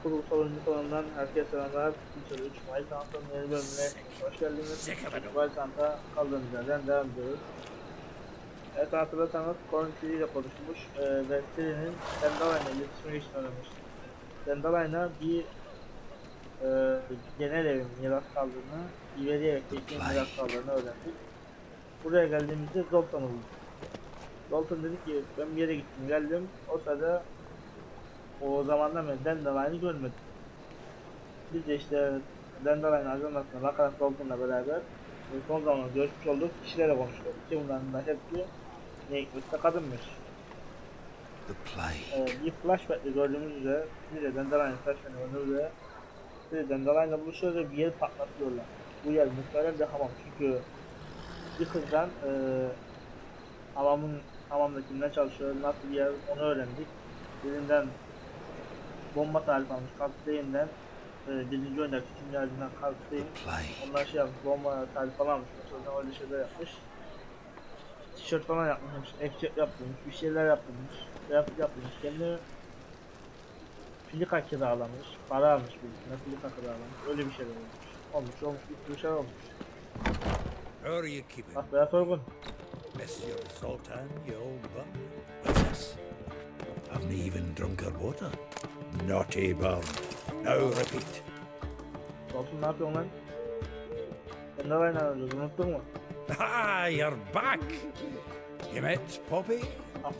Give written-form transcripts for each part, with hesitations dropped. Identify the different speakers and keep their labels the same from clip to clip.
Speaker 1: Kurgusal oyuncu kanalından herkese selamlar. Videoyu 3 Mayıs Hunt'ın yeni bölümüne hoş geldiniz. Mayıs Hunt'a kaldığımız yerden devam ediyoruz. Evet, hatırlarsanız Pricillia ile konuşmuş ve serinin Dandelion'la iletişime geçtiğini öğrenmiştik. Dandelion'a bir genel evin miras kaldığını, Wily'ye geçtiğin miras kaldığını öğrendik. Buraya geldiğimizde Zoltan'ı bulduk. Zoltan dedi ki ben bir yere gittim geldim, o sırada o zamandan beri Dandelion'ı görmedim. Biz de işte Dandelion'ın ajanlasına bakarak Zoltan'la beraber son zamanlarda görüşmüş olduğumuz kişilerle konuştuk ki bunların da hepsi ne hikmetse kadınmış. Bir flashback'te gördüğümüz üzere bir de Dandelion'ın flashback'te gördüğümüz üzere bir de Dandelion'la buluşuyor ve bir yeri patlatıyorlar. Bu yer muhtemelen bir hamam çünkü bir kızdan hamamda kimden çalışıyor, nasıl bir yer onu öğrendik. Birinden bomba tarifi almış, Kaptey'inden birinci oyundaki kimyacından Kaptey'in onlar şey yapmış, bomba tarifi falan almış, mesela öyle şeyler yapmış. Tişört falan yapmış, ekçep yapmış, bir şeyler yapmış, yapmış, kendine filika kiralamış, para almış birisine, filika kiralamış, öyle bir şeyler olmuş, bir sürü şey olmuş. Bak beyaz soygun.
Speaker 2: Monsieur Sultan, you old bum. What's this? Haven't even drunk her water. Naughty bum. Now repeat.
Speaker 1: Sultan ne yapıyorsun lan? Sen de aynı arıyoruz, unuttun mu?
Speaker 2: Ah, you're back. You met Poppy? You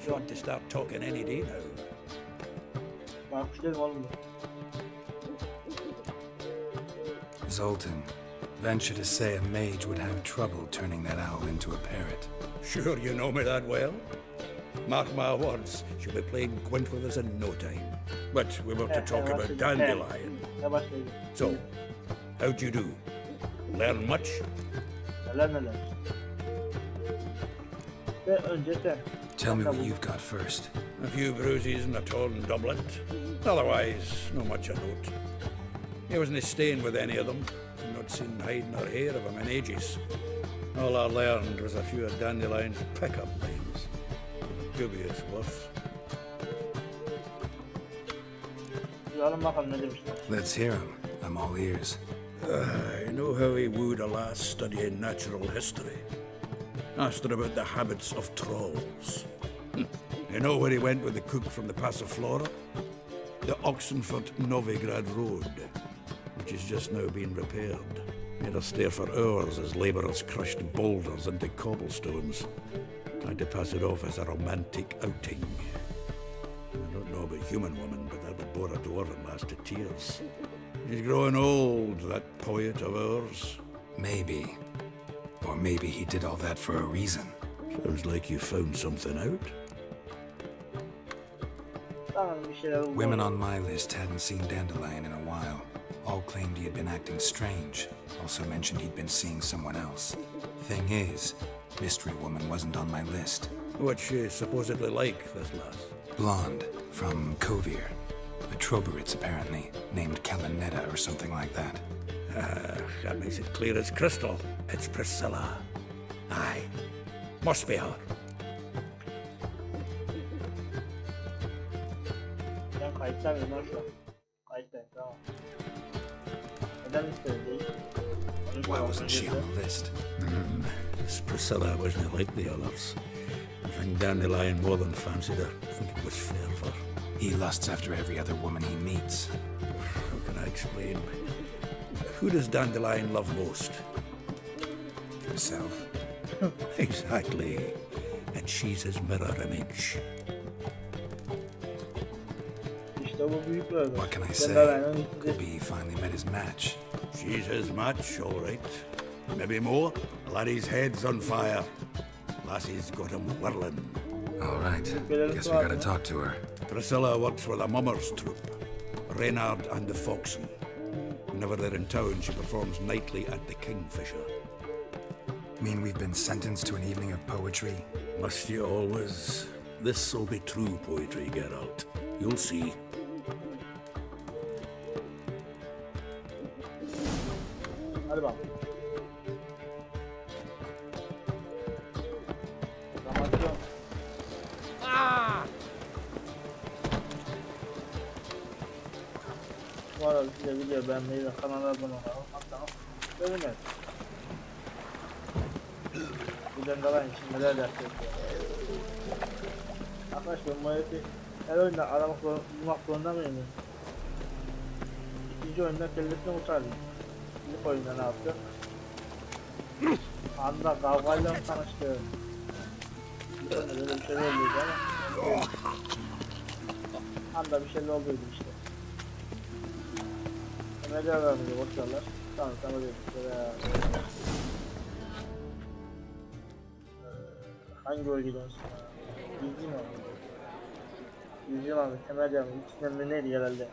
Speaker 2: want to start talking any day now.
Speaker 1: Bakmış dedim oğlum.
Speaker 3: Zoltan, venture to say a mage would have trouble turning that owl into a parrot.
Speaker 2: Sure you know me that well? Mark my words, she'll be playing quint with us in no time. But we were to talk about Dandelion. So, how'd you do? Learn much?
Speaker 1: Neler. Ve önce sen.
Speaker 3: Tell me what you've got first.
Speaker 2: A few bruises and a torn doublet. Otherwise, no much a note. He wasn't staying with any of them. Not seen hide nor hair of him in ages. All I learned was a few of Dandelion's pick-up lines. Dubious worth.
Speaker 3: Let's hear him. I'm all ears.
Speaker 2: I know how he wooed a lass studying natural history. Asked her about the habits of trolls. You know where he went with the cook from the Passiflora? The Oxenford-Novigrad Road, which is just now being repaired. Made us stare for hours as labourers crushed boulders into cobblestones, trying to pass it off as a romantic outing. I don't know about human woman, but that would bore a dwarven lass to tears. He's growing old, that poet of ours.
Speaker 3: Maybe. Or maybe he did all that for a reason.
Speaker 2: Sounds like you found something out.
Speaker 3: Women on my list hadn't seen Dandelion in a while. All claimed he had been acting strange. Also mentioned he'd been seeing someone else. Thing is, Mystery Woman wasn't on my list.
Speaker 2: What's she supposedly like, this lass?
Speaker 3: Blonde, from Kovir. A Troberits, apparently, named Kalanetta or something like that.
Speaker 2: That makes it clear as crystal. It's Pricillia. Aye, must be her.
Speaker 3: Why wasn't she on the list?
Speaker 2: This Pricillia wasn't like the others. I think Dandelion more than fancied her. I think it was fair for her.
Speaker 3: He lusts after every other woman he meets.
Speaker 2: How can I explain? Who does Dandelion love most?
Speaker 3: Himself.
Speaker 2: Exactly. And she's his mirror image.
Speaker 3: What can I say? Could be he finally met his match.
Speaker 2: She's his match, all right. Maybe more. Laddie's head's on fire. Lassie's got him whirling.
Speaker 3: All right. Guess we gotta talk to her.
Speaker 2: Pricillia works for the Mummers troupe. Reynard and the Foxen. Whenever they're in town, she performs nightly at the Kingfisher.
Speaker 3: Mean we've been sentenced to an evening of poetry?
Speaker 2: Must you always? This'll be true poetry, Geralt. You'll see.
Speaker 1: Hadi bakalım. Bu arada size video beğenmeyi ve kanala abone olmayı unutmayın. Bu dandelion'ın için neler yapacağız ya. Arkadaşlar bu herifi her oyunda bulmak zorunda mıyım? İkinci oyunda kellesine uçardım. İlk oyunda ne yaptık? Anda kavgayla mı tanıştık? İlk oyunda böyle bir şey oluyordu ama anda bir şeyler oluyordu işte. Ne kadar var mı diye boşlarlar. Tamam öyle. Hangi oyun gidiyorsun? Gizli mi? Gizli mi abi? Temel camı. İçinden de neydi herhalde?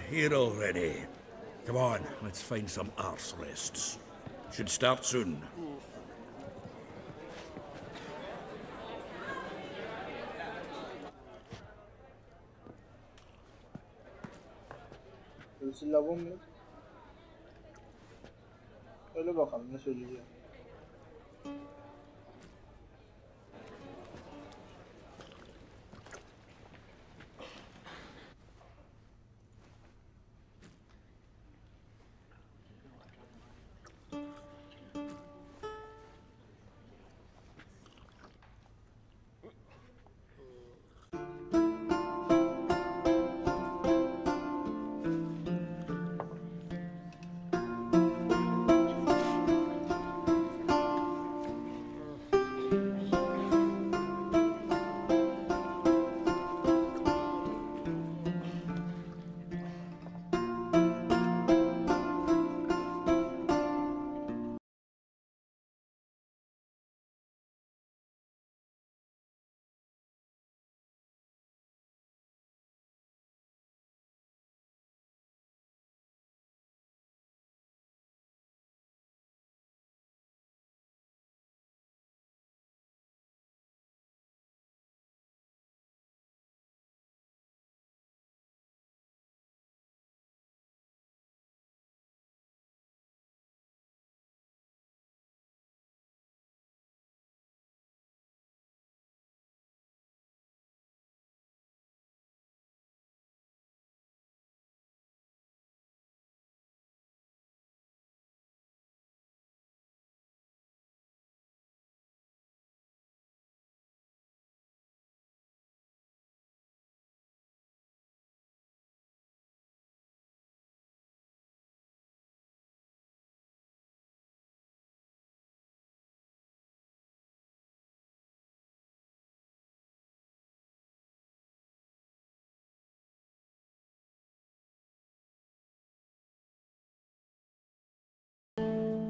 Speaker 2: Here already. Come on, let's find some arse rests. Should start soon.
Speaker 1: Pricillia bu mu? Öyle bakalım ne söyleyeceğim.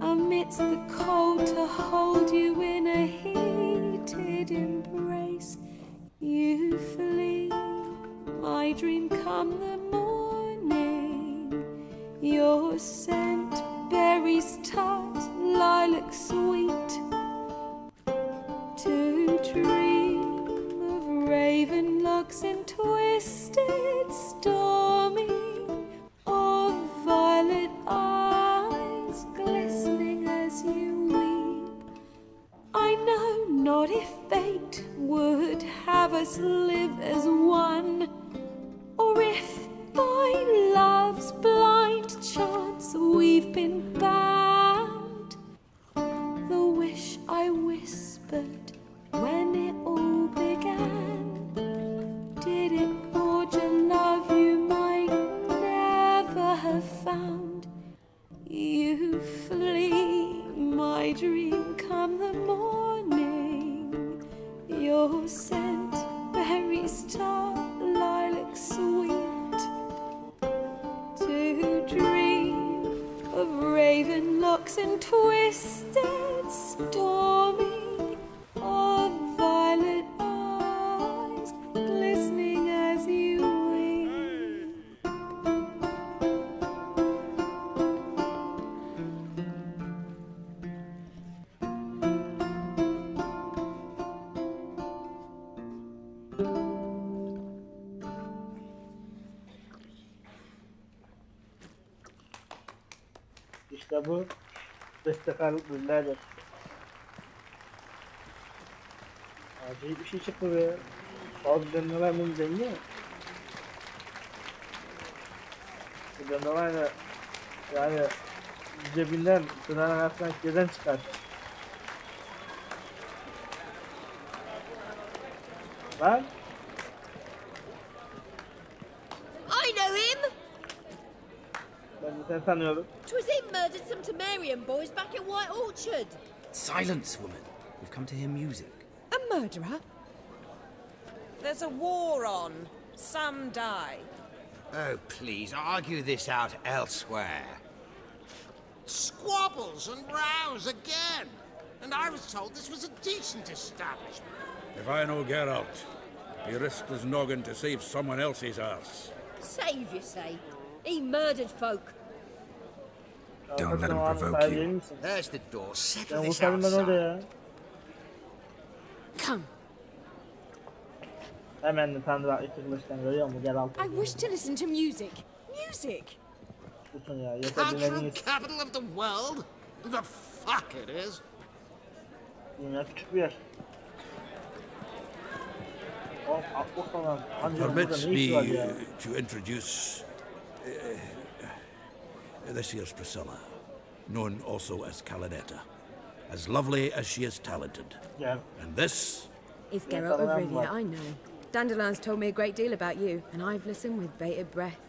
Speaker 4: Amidst the cold to hold you in a heated embrace, you flee. My dream come the morning, your scent, berries tart, lilac sweet. To dream of raven locks and twisted stormy, of violet eyes glistening as you weep. I know not if fate would have us live as one, or if by love's blind chance we've been bound. The wish I whispered when it all began, did it forge a love you might never have found? You flee, my dream come the morning, your scent, berries tart, lilac sweet. To dream of raven locks and twisted stormy, of violet eyes glistening as you weep.
Speaker 1: İşte bu bestekarlık birader. Acayip bir şey çıktı be. Bazı dönemler benim zengin. Dandelion yani cebinden tırnağın arasından geden çıkar. Lan?
Speaker 5: I know him!
Speaker 1: Ben de seni tanıyorum.
Speaker 5: 'Twas him murdered some Temerian boys back at White Orchard.
Speaker 6: Silence, woman. We've come to hear music.
Speaker 7: A murderer? There's a war on. Some die.
Speaker 8: Oh, please, argue this out elsewhere. Squabbles and rows again! And I was told this was a decent establishment.
Speaker 2: If I know Geralt, he risked his noggin to save someone else's arse.
Speaker 5: Save, you say? He murdered folk.
Speaker 3: Don't let him provoke you.
Speaker 8: There's the door. Settle
Speaker 1: Ben
Speaker 8: this
Speaker 1: kurtardım ben orada
Speaker 8: outside.
Speaker 1: ya.
Speaker 7: Come.
Speaker 1: Hemen de tanrı iki kılıçtan görüyor musun? Gel al.
Speaker 7: I wish to listen to music. Music!
Speaker 1: Tutun ya. Yeter
Speaker 8: Cultural
Speaker 1: dinlediğiniz.
Speaker 8: capital of the world? The fuck it is.
Speaker 1: Dünya küçük bir yer. Oğlum aklı falan. Ancak burada
Speaker 2: Permits
Speaker 1: ne işi var
Speaker 2: me
Speaker 1: ya?
Speaker 2: to introduce this here's Pricillia, known also as Calinetta, as lovely as she is talented.
Speaker 1: Gel.
Speaker 2: And this
Speaker 9: It's Geralt of Rivia, I know. Dandelion's told me a great deal about you, and I've listened with bated breath.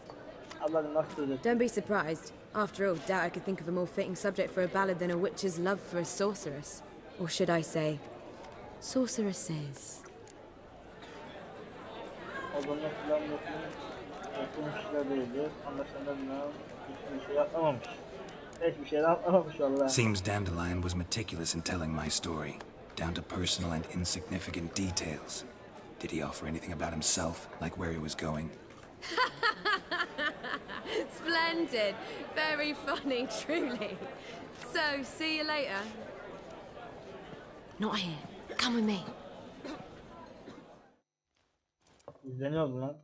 Speaker 1: Ablanın nasıl söyledi?
Speaker 9: Don't be surprised. After all, doubt I could think of a more fitting subject for a ballad than a witch's love for a sorceress. Or should I say, sorceresses.
Speaker 1: Odamda filan yapılmışlar değildi. Anlaşılan hiçbir şey atlamamış. Hiçbir şey atlamamış vallahi.
Speaker 3: Seems Dandelion was meticulous in telling my story, down to personal and insignificant details. Did he offer anything about himself, like where he was going?
Speaker 9: Splendid. Very funny, truly. So, see you later. Not here. Come with me.
Speaker 1: İzleniyoruz lan.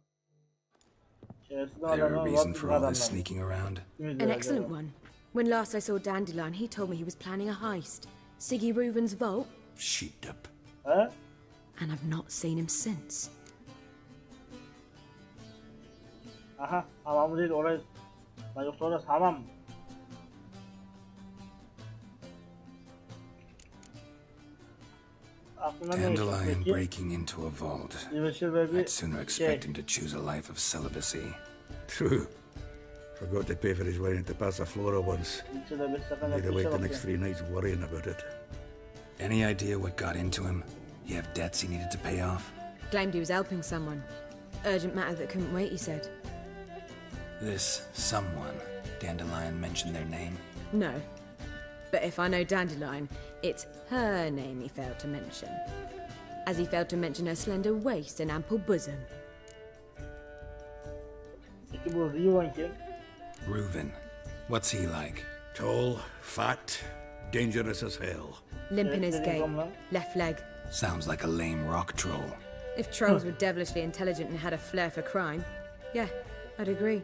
Speaker 1: Şerefsiz
Speaker 3: There a
Speaker 1: adamlar
Speaker 3: reason
Speaker 1: var,
Speaker 3: for
Speaker 1: bizim
Speaker 3: all
Speaker 1: adamlar.
Speaker 3: this sneaking around?
Speaker 9: An excellent one. When last I saw Dandelion, he told me he was planning a heist. Siggy Reuven's vault,
Speaker 2: sheeped up.
Speaker 1: He?
Speaker 9: and I've not seen him since.
Speaker 1: Aha, hamam değil orayı. Lan yoksa orası hamam mı? Aklına ne geçti
Speaker 3: Dandelion
Speaker 1: peki?
Speaker 3: breaking into a vault.
Speaker 1: Yavaşır ve
Speaker 3: I'd
Speaker 1: bir
Speaker 3: sooner expect him to choose a life of celibacy.
Speaker 2: True. Forgot to pay for his way into Passaflora once.
Speaker 1: ilçede bir sakın
Speaker 2: Need to wait the
Speaker 1: yapmışa
Speaker 2: next
Speaker 1: bakıyor.
Speaker 2: 3 nights worrying about it.
Speaker 3: Any idea what got into him? He have debts he needed to pay off?
Speaker 9: Claimed he was helping someone. Urgent matter that couldn't wait, he said.
Speaker 3: This someone, Dandelion mentioned their name?
Speaker 9: No. But if I know Dandelion, it's her name he failed to mention. As he failed to mention her slender waist and ample bosom.
Speaker 1: Peki bu Rivan kim?
Speaker 3: Reuven. What's he like?
Speaker 2: Tall, fat, dangerous as hell.
Speaker 9: Limp in his
Speaker 1: Evet,
Speaker 9: gait,
Speaker 1: benim komla.
Speaker 9: left leg.
Speaker 3: Sounds like a lame rock troll.
Speaker 9: If trolls were devilishly intelligent and had a flair for crime, yeah, I'd agree.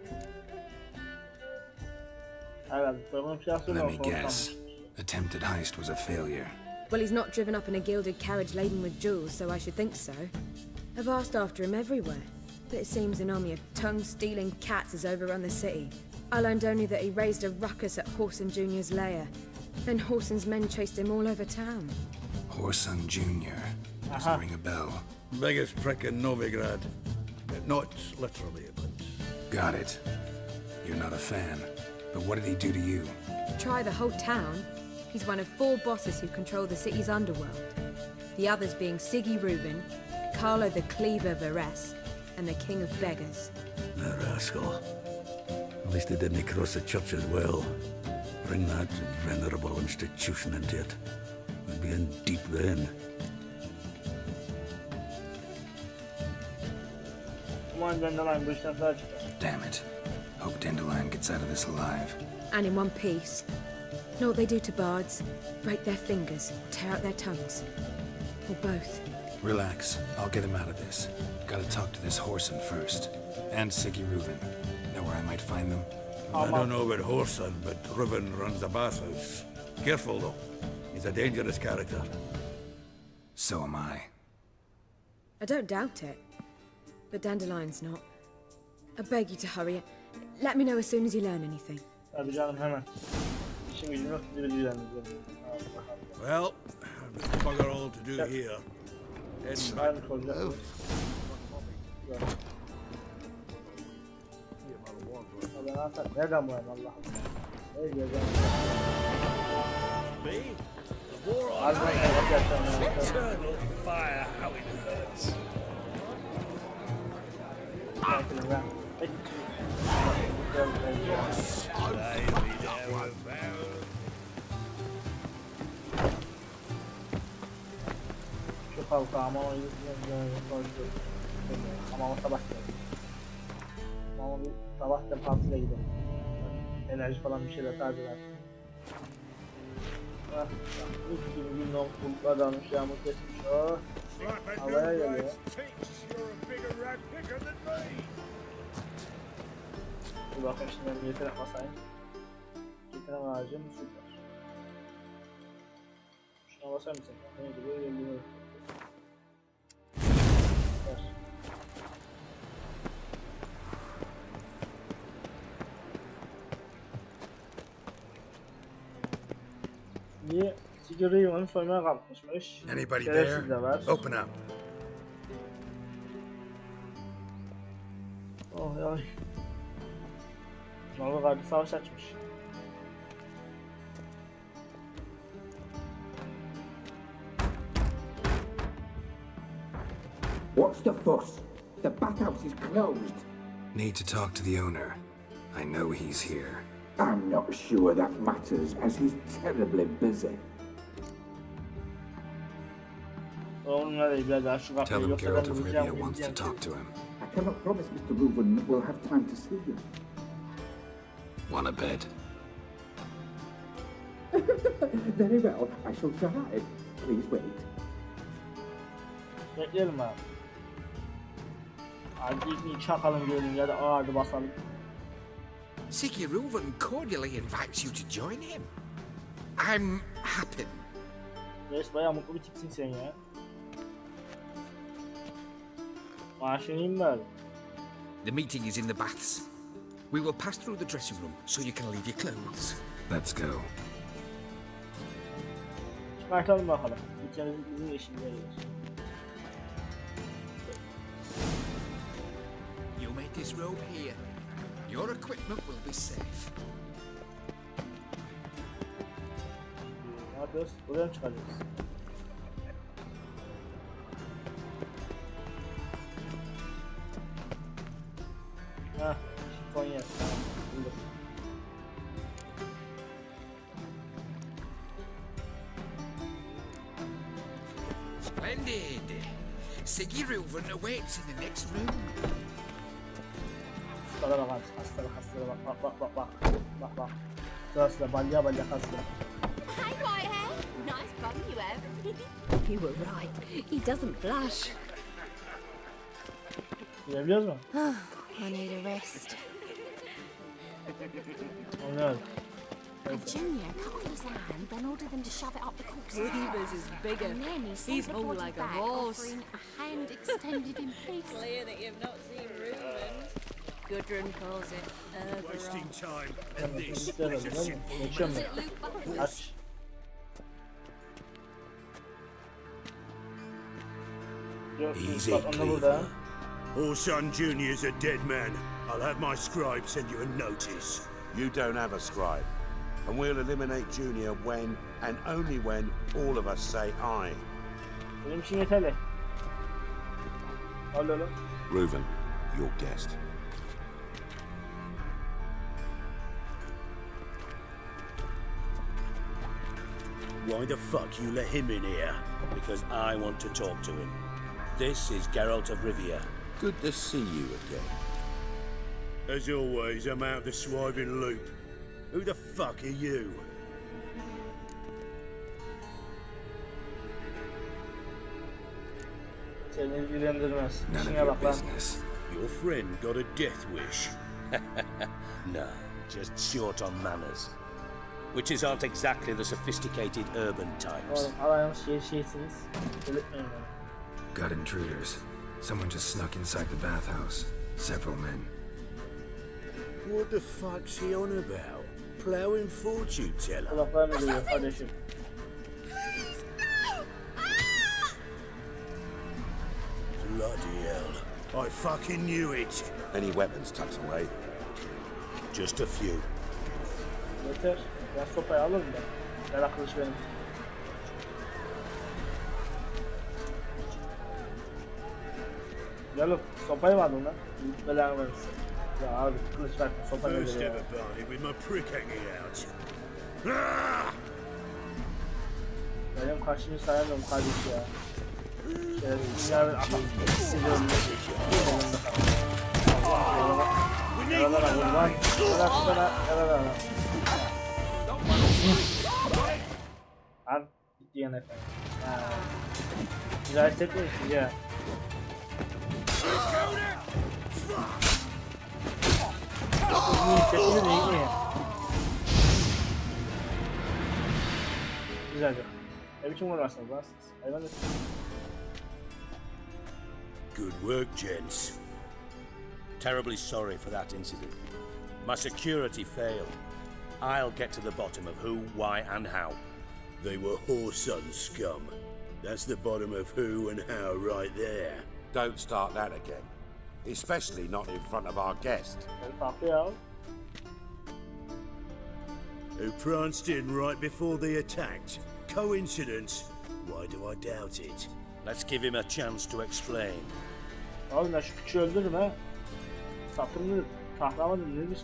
Speaker 1: Evet, sorunun bir şey
Speaker 3: Let me
Speaker 1: aslında
Speaker 3: guess. Attempted heist was a failure.
Speaker 9: Well, he's not driven up in a gilded carriage laden with jewels, so I should think so. I've asked after him everywhere, but it seems an army of tongue-stealing cats has overrun the city. I learned only that he raised a ruckus at Horson Jr.'s lair. Then Horson's men chased him all over town.
Speaker 3: Horson Jr. Doesn't ring a bell.
Speaker 2: Biggest prick in Novigrad. Not literally, but...
Speaker 3: Got it. You're not a fan. But what did he do to you?
Speaker 9: Try the whole town. He's one of 4 bosses who control the city's underworld. The others being Siggy Reuven, Carlo the Cleaver Varese, and the King of Beggars.
Speaker 2: The rascal. At least he didn't cross the church as well. Bring that venerable institution into it. We'd be in deep then.
Speaker 1: Umarım Dandelion bu işten sağ çıkar.
Speaker 3: Damn it. Hope Dandelion gets out of this alive.
Speaker 9: And in one piece. Know what they do to bards? Break their fingers, tear out their tongues. Or both.
Speaker 3: Relax. I'll get him out of this. Gotta talk to this Horson first. And Siggy Reuven. Know where I might find them?
Speaker 2: I don't know about Horson, but Reuven runs the bathhouse. Careful, though. He's a dangerous character.
Speaker 3: So am I.
Speaker 9: I don't doubt it. But Dandelion's not. I beg you to hurry. Let me know as soon as you learn anything.
Speaker 1: Tabii canım hemen. İşim gücüm yok sizi bilgilendireceğim.
Speaker 2: Well, there's bugger all to do here. Heading back to the
Speaker 1: Nereden bulayım Allah'ım? Ne diyeceğim?
Speaker 2: Me? The war on eternal fire, how it hurts.
Speaker 1: Şu kalka ama o sabah geldi. Ama bir sabah defansıyla gidelim. Enerji falan bir şeyler tazeler. Üç gibi bir bulutlar dalmış, yağmur kesmiş. Oh, havaya geliyor. Bir bakayım şimdi ben yetenek basayım. Yetenek ağacım süper. Şuna basar mısın? Neydi böyle geliyor. Niye Wily'nin soymaya kalkmışmış.
Speaker 3: Anybody there?
Speaker 1: De var.
Speaker 3: Open up.
Speaker 1: Oh ya. Novi karşı savaş açmış.
Speaker 10: What's the fuss? The bathhouse is closed.
Speaker 3: Need to talk to the owner. I know he's here.
Speaker 10: I'm not sure that matters, as he's terribly busy.
Speaker 3: Tell him Geralt of Rivia wants to talk to him.
Speaker 10: I cannot promise Mr. Reuben will have time to see you.
Speaker 3: Want a bed?
Speaker 10: Very well, I shall try. Please wait.
Speaker 1: Bekleyelim abi. Hadi ilk çakalım görelim ya da ağırdı basalım.
Speaker 8: Reuben cordially invites you to join him. I'm happy.
Speaker 1: Reis bayağı mutlu bir tipsin sen ya. Maaşınıyım ben.
Speaker 8: The meeting is in the baths. We will pass through the dressing room so you can leave your clothes.
Speaker 3: Let's go.
Speaker 1: Çıkartalım bakalım. Gideceğimiz bizim işimize gelir.
Speaker 8: You make this robe here. Your equipment will be safe.
Speaker 1: Ne yapıyoruz? Buraya mı çıkarıyoruz? Hah, son yer. Tamam, bulduk.
Speaker 8: Splendid! Reuben awaits in the next room.
Speaker 1: Hastalara bak, hastalara bak. Sırasıyla balya hasta.
Speaker 5: Hey, Whitehair! Nice bum you have.
Speaker 4: You were right. He doesn't blush.
Speaker 1: Gidebiliyoruz mu?
Speaker 4: I need a rest.
Speaker 1: Anlıyorum.
Speaker 5: A junior cut off his hand, then ordered them to shove it up the corpse's
Speaker 4: Reavers is bigger.
Speaker 5: And then he sent
Speaker 4: He's
Speaker 5: the
Speaker 4: more
Speaker 5: body
Speaker 4: like a
Speaker 5: back,
Speaker 4: horse.
Speaker 5: offering a hand extended in peace.
Speaker 7: Clear that you've not seen Reuben.
Speaker 4: Gudrun calls it
Speaker 2: wasting time
Speaker 1: Tamam,
Speaker 2: and this.
Speaker 1: isterim, değil mi? Geçiyorum ben. Aç.
Speaker 2: Easy, Cleaver. Orson Jr.'s a dead man. I'll have my scribe send you a notice.
Speaker 11: You don't have a scribe. And we'll eliminate Junior when, and only when, all of us say aye.
Speaker 1: Benim için yeterli. Al oğlum.
Speaker 11: Reuben, your guest.
Speaker 12: Why the fuck you let him in here? Because I want to talk to him. This is Geralt of Rivia.
Speaker 11: Good to see you again.
Speaker 2: As always, I'm out the swiving loop. Who the fuck are you?
Speaker 1: Seni ilgilendirmez.
Speaker 3: None of
Speaker 1: İşine
Speaker 3: your
Speaker 1: bak lan.
Speaker 3: business.
Speaker 12: Your friend got a death wish. No, just short on manners. Witches aren't exactly the sophisticated urban types.
Speaker 1: Oğlum alayımız şeysiniz. Delirtmeyin beni.
Speaker 3: Got intruders. Someone just snuck inside the bathhouse. Several men.
Speaker 12: What the fuck's he on about? Plowing fortune teller?
Speaker 1: Kulaklarına geliyor kardeşim.
Speaker 12: Bloody hell. I fucking knew it.
Speaker 11: Any weapons tucked away?
Speaker 12: Just a few.
Speaker 1: Yeter. Ben sopayı alırım da. Merak kılıç benim. Gel oğlum. Sopayı mı aldın lan? Belanı verirsin. Ya abi kılıç ver. Sopa nedir
Speaker 12: First
Speaker 1: ya?
Speaker 12: ever party with my prick hanging out.
Speaker 1: Benim kaçıncı sayamıyorum kardeş ya. Dünya ve atam. Hissediyorum. Yaralara vur lan. Yaralara. Lan gitti yan efendim. Güzel hissetmiyor musun ya? İyi hissetmiyor değil mi? Güzelce. Ne biçim uğraşsınız lan siz? Hayvan mısınız?
Speaker 12: Good work, gents.
Speaker 11: Terribly sorry for that incident. My security failed. I'll get to the bottom of who, why, and how.
Speaker 12: They were whoreson scum. That's the bottom of who and how right there.
Speaker 11: Don't start that again. Especially not in front of our guest.
Speaker 12: Who pranced in right before they attacked. Coincidence? Why do I doubt it?
Speaker 11: Let's give him a chance to explain.
Speaker 1: Oğlum ben şu küçüğü öldürürüm ha. Sapını tahlamadım nedir?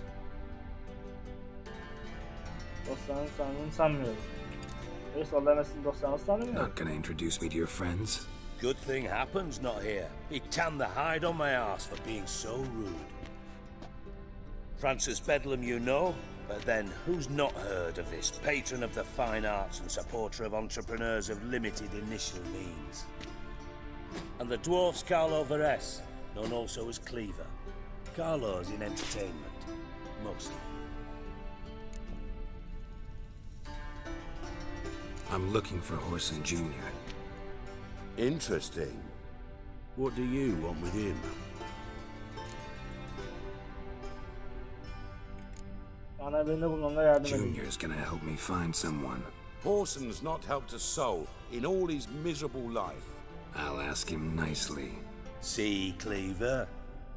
Speaker 1: Dostlarını sandığını sanmıyorum. Neyse Allah'ın esini dostlarını sanmıyorum.
Speaker 3: Not gonna introduce me to your friends?
Speaker 11: Good thing happens not here. He tanned the hide on my arse for being so rude. Francis Bedlam you know, but then who's not heard of this patron of the fine arts and supporter of entrepreneurs of limited initial means? And the dwarf's Carlo Veres, known also as Cleaver. Carlo's in entertainment, mostly.
Speaker 3: I'm looking for Horson Jr.
Speaker 11: Interesting.
Speaker 12: What do you want with him?
Speaker 1: Bana birini bulmamda yardım edin.
Speaker 3: Junior's gonna help me find someone.
Speaker 11: Horson's not helped a soul in all his miserable life.
Speaker 3: I'll ask him nicely.
Speaker 11: See, Cleaver?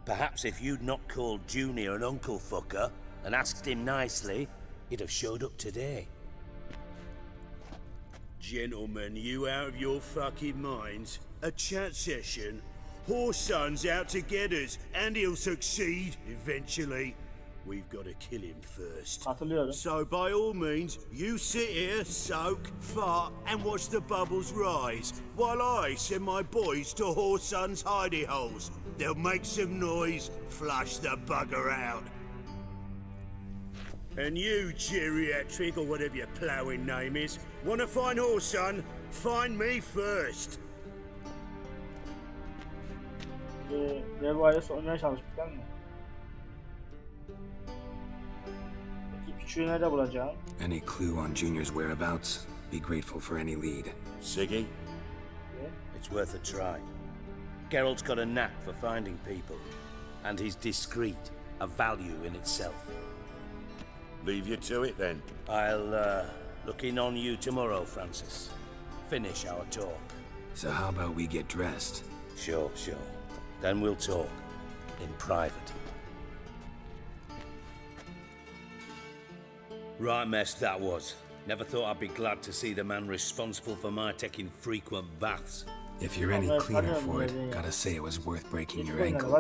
Speaker 11: Perhaps if you'd not called Junior an uncle fucker and asked him nicely, he'd have showed up today.
Speaker 12: Gentlemen, you out of your fucking minds? A chat session? Horson's out to get us, and he'll succeed eventually. We've got to kill him first.
Speaker 1: Hatırlıyorum.
Speaker 12: So by all means, you sit here, soak, fart, and watch the bubbles rise, while I send my boys to Horson's hidey holes. They'll make some noise, flush the bugger out. And you, geriatric, or whatever your ploughing name is, want to find Horson? Find me first.
Speaker 1: Revo'ya sormaya çalıştık değil mi? Peki küçüğü nerede bulacağım?
Speaker 3: Any clue on Junior's whereabouts? Be grateful for any lead.
Speaker 11: Siggy? It's worth a try. Geralt's got a knack for finding people, and he's discreet, a value in itself. Leave you to it then. I'll look in on you tomorrow, Francis. Finish our talk.
Speaker 3: So how about we get dressed?
Speaker 11: Sure. Then we'll talk in private. Right mess that was. Never thought I'd be glad to see the man responsible for my taking frequent baths.
Speaker 3: If you're any cleaner for it, gotta say it was worth breaking your ankle.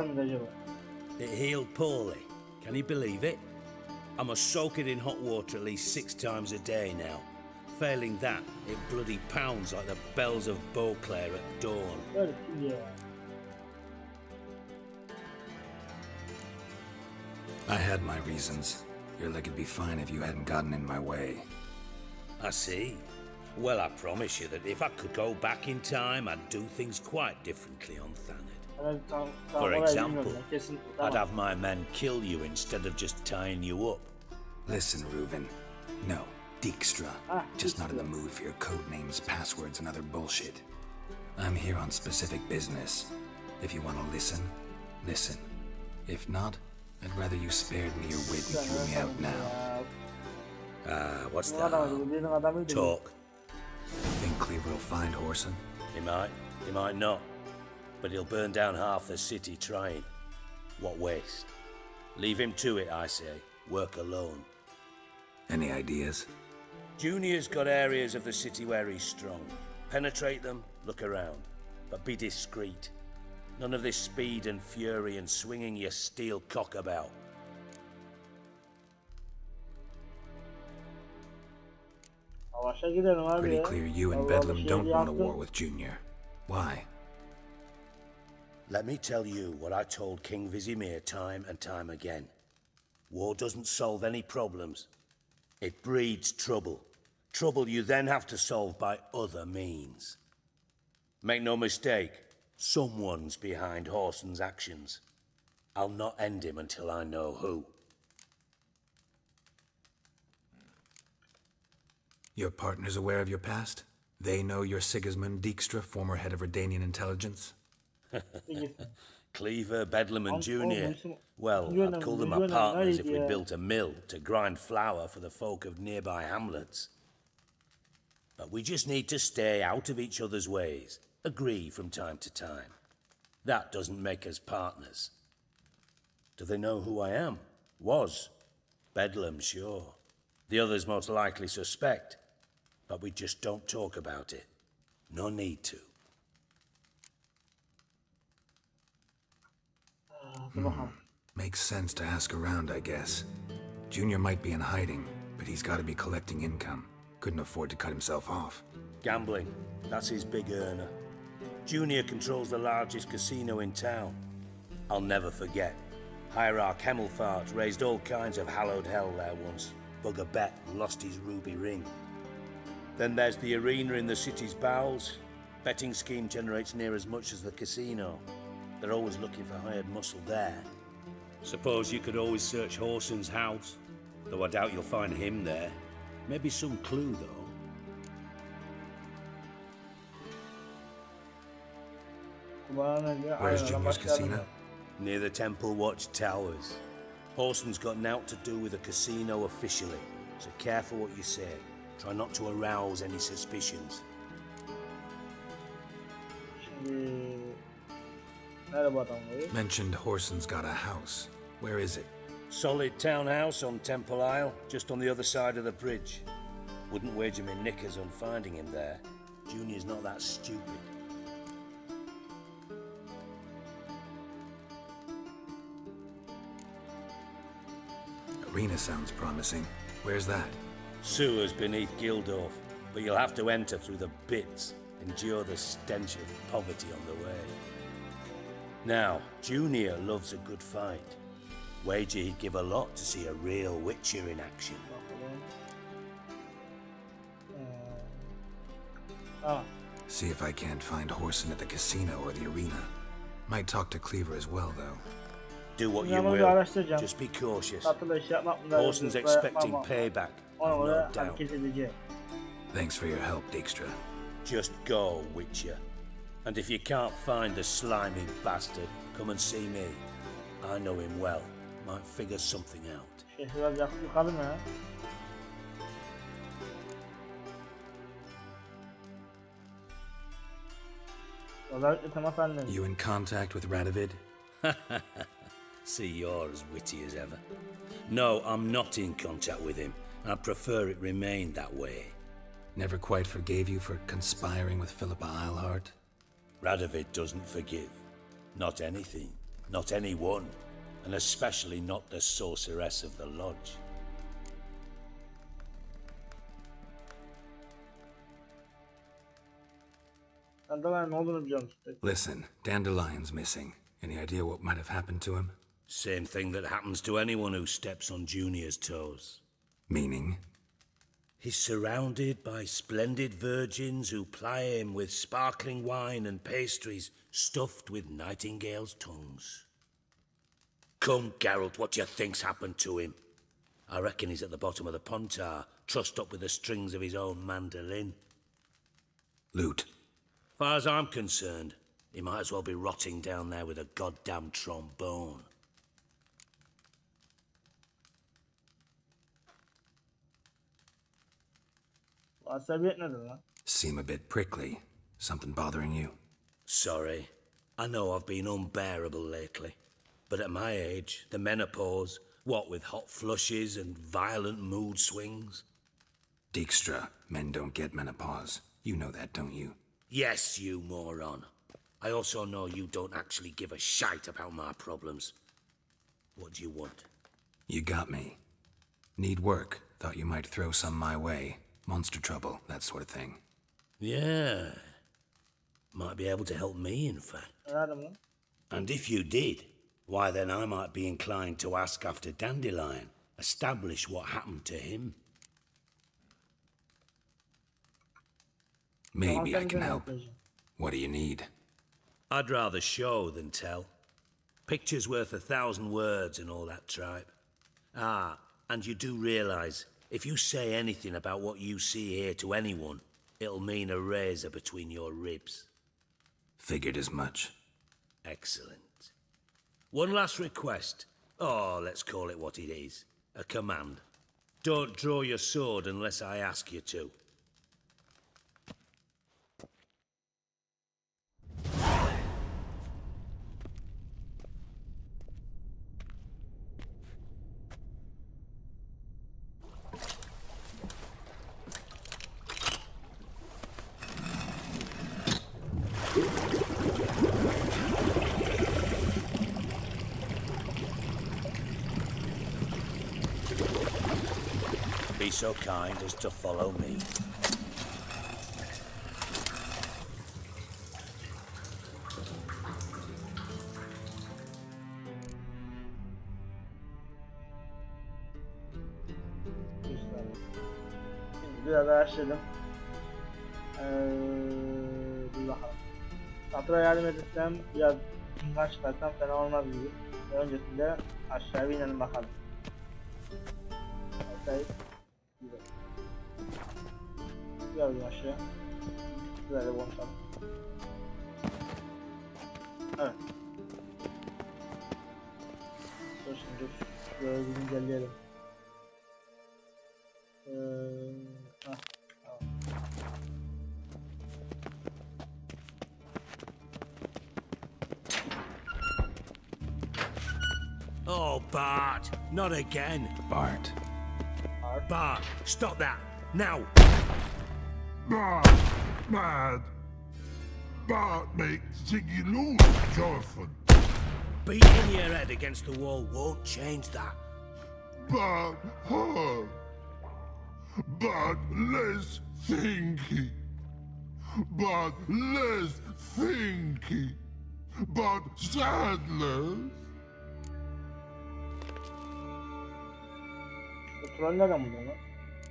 Speaker 11: It healed poorly. Can you believe it? I must soak it in hot water at least 6 times a day now. Failing that, it bloody pounds like the bells of Beauclair at dawn.
Speaker 3: I had my reasons. Your leg would be fine if you hadn't gotten in my way.
Speaker 11: I see. Well, I promise you that if I could go back in time, I'd do things quite differently on Thanet. For example, I'd have my men kill you instead of just tying you up.
Speaker 3: Listen, Reuven. No, Dijkstra. Just not in the mood for your code names, passwords, and other bullshit. I'm here on specific business. If you want to listen, listen. If not, I'd rather you spared me your wit and threw me out now.
Speaker 11: What's that? Talk.
Speaker 3: Think Cleaver will find Whoreson?
Speaker 11: He might not. But he'll burn down half the city trying. What waste? Leave him to it, I say. Work alone.
Speaker 3: Any ideas?
Speaker 11: Junior's got areas of the city where he's strong. Penetrate them, look around. But be discreet. None of this speed and fury and swinging your steel cock about.
Speaker 3: Pretty clear you and Bedlam don't want a war with Junior. Why?
Speaker 11: Let me tell you what I told King Vizimir time and time again. War doesn't solve any problems. It breeds trouble. Trouble you then have to solve by other means. Make no mistake, someone's behind Whoreson's actions. I'll not end him until I know who.
Speaker 3: Your partner's aware of your past? They know you're Sigismund Dijkstra, former head of Redanian intelligence?
Speaker 11: Cleaver, Bedlam and Junior. Well, I'd call them my partners if we built a mill to grind flour for the folk of nearby hamlets. But we just need to stay out of each other's ways. Agree from time to time. That doesn't make us partners. Do they know who I am? Was. Bedlam, sure. The others most likely suspect. But we just don't talk about it. No need to.
Speaker 3: Makes sense to ask around, I guess. Junior might be in hiding, but he's got to be collecting income. Couldn't afford to cut himself off.
Speaker 11: Gambling. That's his big earner. Junior controls the largest casino in town. I'll never forget. Hierarch Hemmelfart raised all kinds of hallowed hell there once. Bugger bet and lost his ruby ring. Then there's the arena in the city's bowels. Betting scheme generates near as much as the casino. They're always looking for hired muscle there. Suppose you could always search Whoreson's house, though I doubt you'll find him there. Maybe some clue, though.
Speaker 3: Where's Junior's casino?
Speaker 11: Near the Temple Watch Towers. Whoreson's got naught to do with the casino officially, so careful what you say. Try not to arouse any suspicions.
Speaker 3: Mentioned Whoreson's got a house. Where is it?
Speaker 11: Solid townhouse on Temple Isle, just on the other side of the bridge. Wouldn't wager me knickers on finding him there. Junior's not that stupid.
Speaker 3: Arena sounds promising. Where's that?
Speaker 11: Sewers beneath Gildorf, but you'll have to enter through the bits, endure the stench of poverty on the way. Now, Junior loves a good fight. Wager he'd give a lot to see a real Witcher in action.
Speaker 3: See if I can't find Whoreson at the casino or the arena. Might talk to Cleaver as well, though.
Speaker 11: Do what you will. Just be cautious. Whoreson's expecting payback, no doubt.
Speaker 3: Thanks for your help, Dijkstra.
Speaker 11: Just go, Witcher. And if you can't find the slimy bastard, come and see me. I know him well. Might figure something out.
Speaker 3: You in contact with Radovid?
Speaker 11: See, you're as witty as ever. No, I'm not in contact with him. I'd prefer it remained that way.
Speaker 3: Never quite forgave you for conspiring with Philippa Eilhart?
Speaker 11: Radovid doesn't forgive. Not anything. Not anyone. And especially not the sorceress of the lodge.
Speaker 3: Listen, Dandelion's missing. Any idea what might have happened to him?
Speaker 11: Same thing that happens to anyone who steps on Junior's toes.
Speaker 3: Meaning?
Speaker 11: He's surrounded by splendid virgins who ply him with sparkling wine and pastries stuffed with nightingales' tongues. Come, Geralt, what do you think's happened to him? I reckon he's at the bottom of the Pontar, trussed up with the strings of his own mandolin.
Speaker 3: Loot.
Speaker 11: Far as I'm concerned, he might as well be rotting down there with a goddamn trombone.
Speaker 1: Asabiyet nedir lan?
Speaker 3: Seem a bit prickly. Something bothering you?
Speaker 11: Sorry. I know I've been unbearable lately. But at my age, the menopause, what with hot flushes and violent mood swings.
Speaker 3: Dijkstra, men don't get menopause. You know that, don't you?
Speaker 11: Yes, you moron. I also know you don't actually give a shite about my problems. What do you want?
Speaker 3: You got me. Need work. Thought you might throw some my way. Monster trouble, that sort of thing.
Speaker 11: Yeah. Might be able to help me, in fact. And if you did, why then I might be inclined to ask after Dandelion, establish what happened to him.
Speaker 3: Maybe I can help. What do you need?
Speaker 11: I'd rather show than tell. Picture's worth 1,000 words and all that tripe. Ah, and you do realize, if you say anything about what you see here to anyone, it'll mean a razor between your ribs.
Speaker 3: Figured as much.
Speaker 11: Excellent. One last request. Oh, let's call it what it is. A command. Don't draw your sword unless I ask you to. Be so kind as to follow me.
Speaker 1: Şimdi biraz araştırdım. Bir bakalım. Satıra yardım edersem biraz bundan çıkarsam fena olmaz gibi. Ve öncesinde aşağıya inelim bakalım. Aşağıya gidelim aşağı. Böyle konuşalım. Evet. Dur şimdi dur. Şöyle bir güncelleyelim. Tamam.
Speaker 11: Oh, Bart, not again.
Speaker 3: Bart.
Speaker 11: Bart, stop that, now!
Speaker 12: Bart, mad. Bart makes Ziggy lose, Jonathan.
Speaker 11: Beating your head against the wall won't change that.
Speaker 12: Bart, hard. But less thinky. But less thinky. But sadless.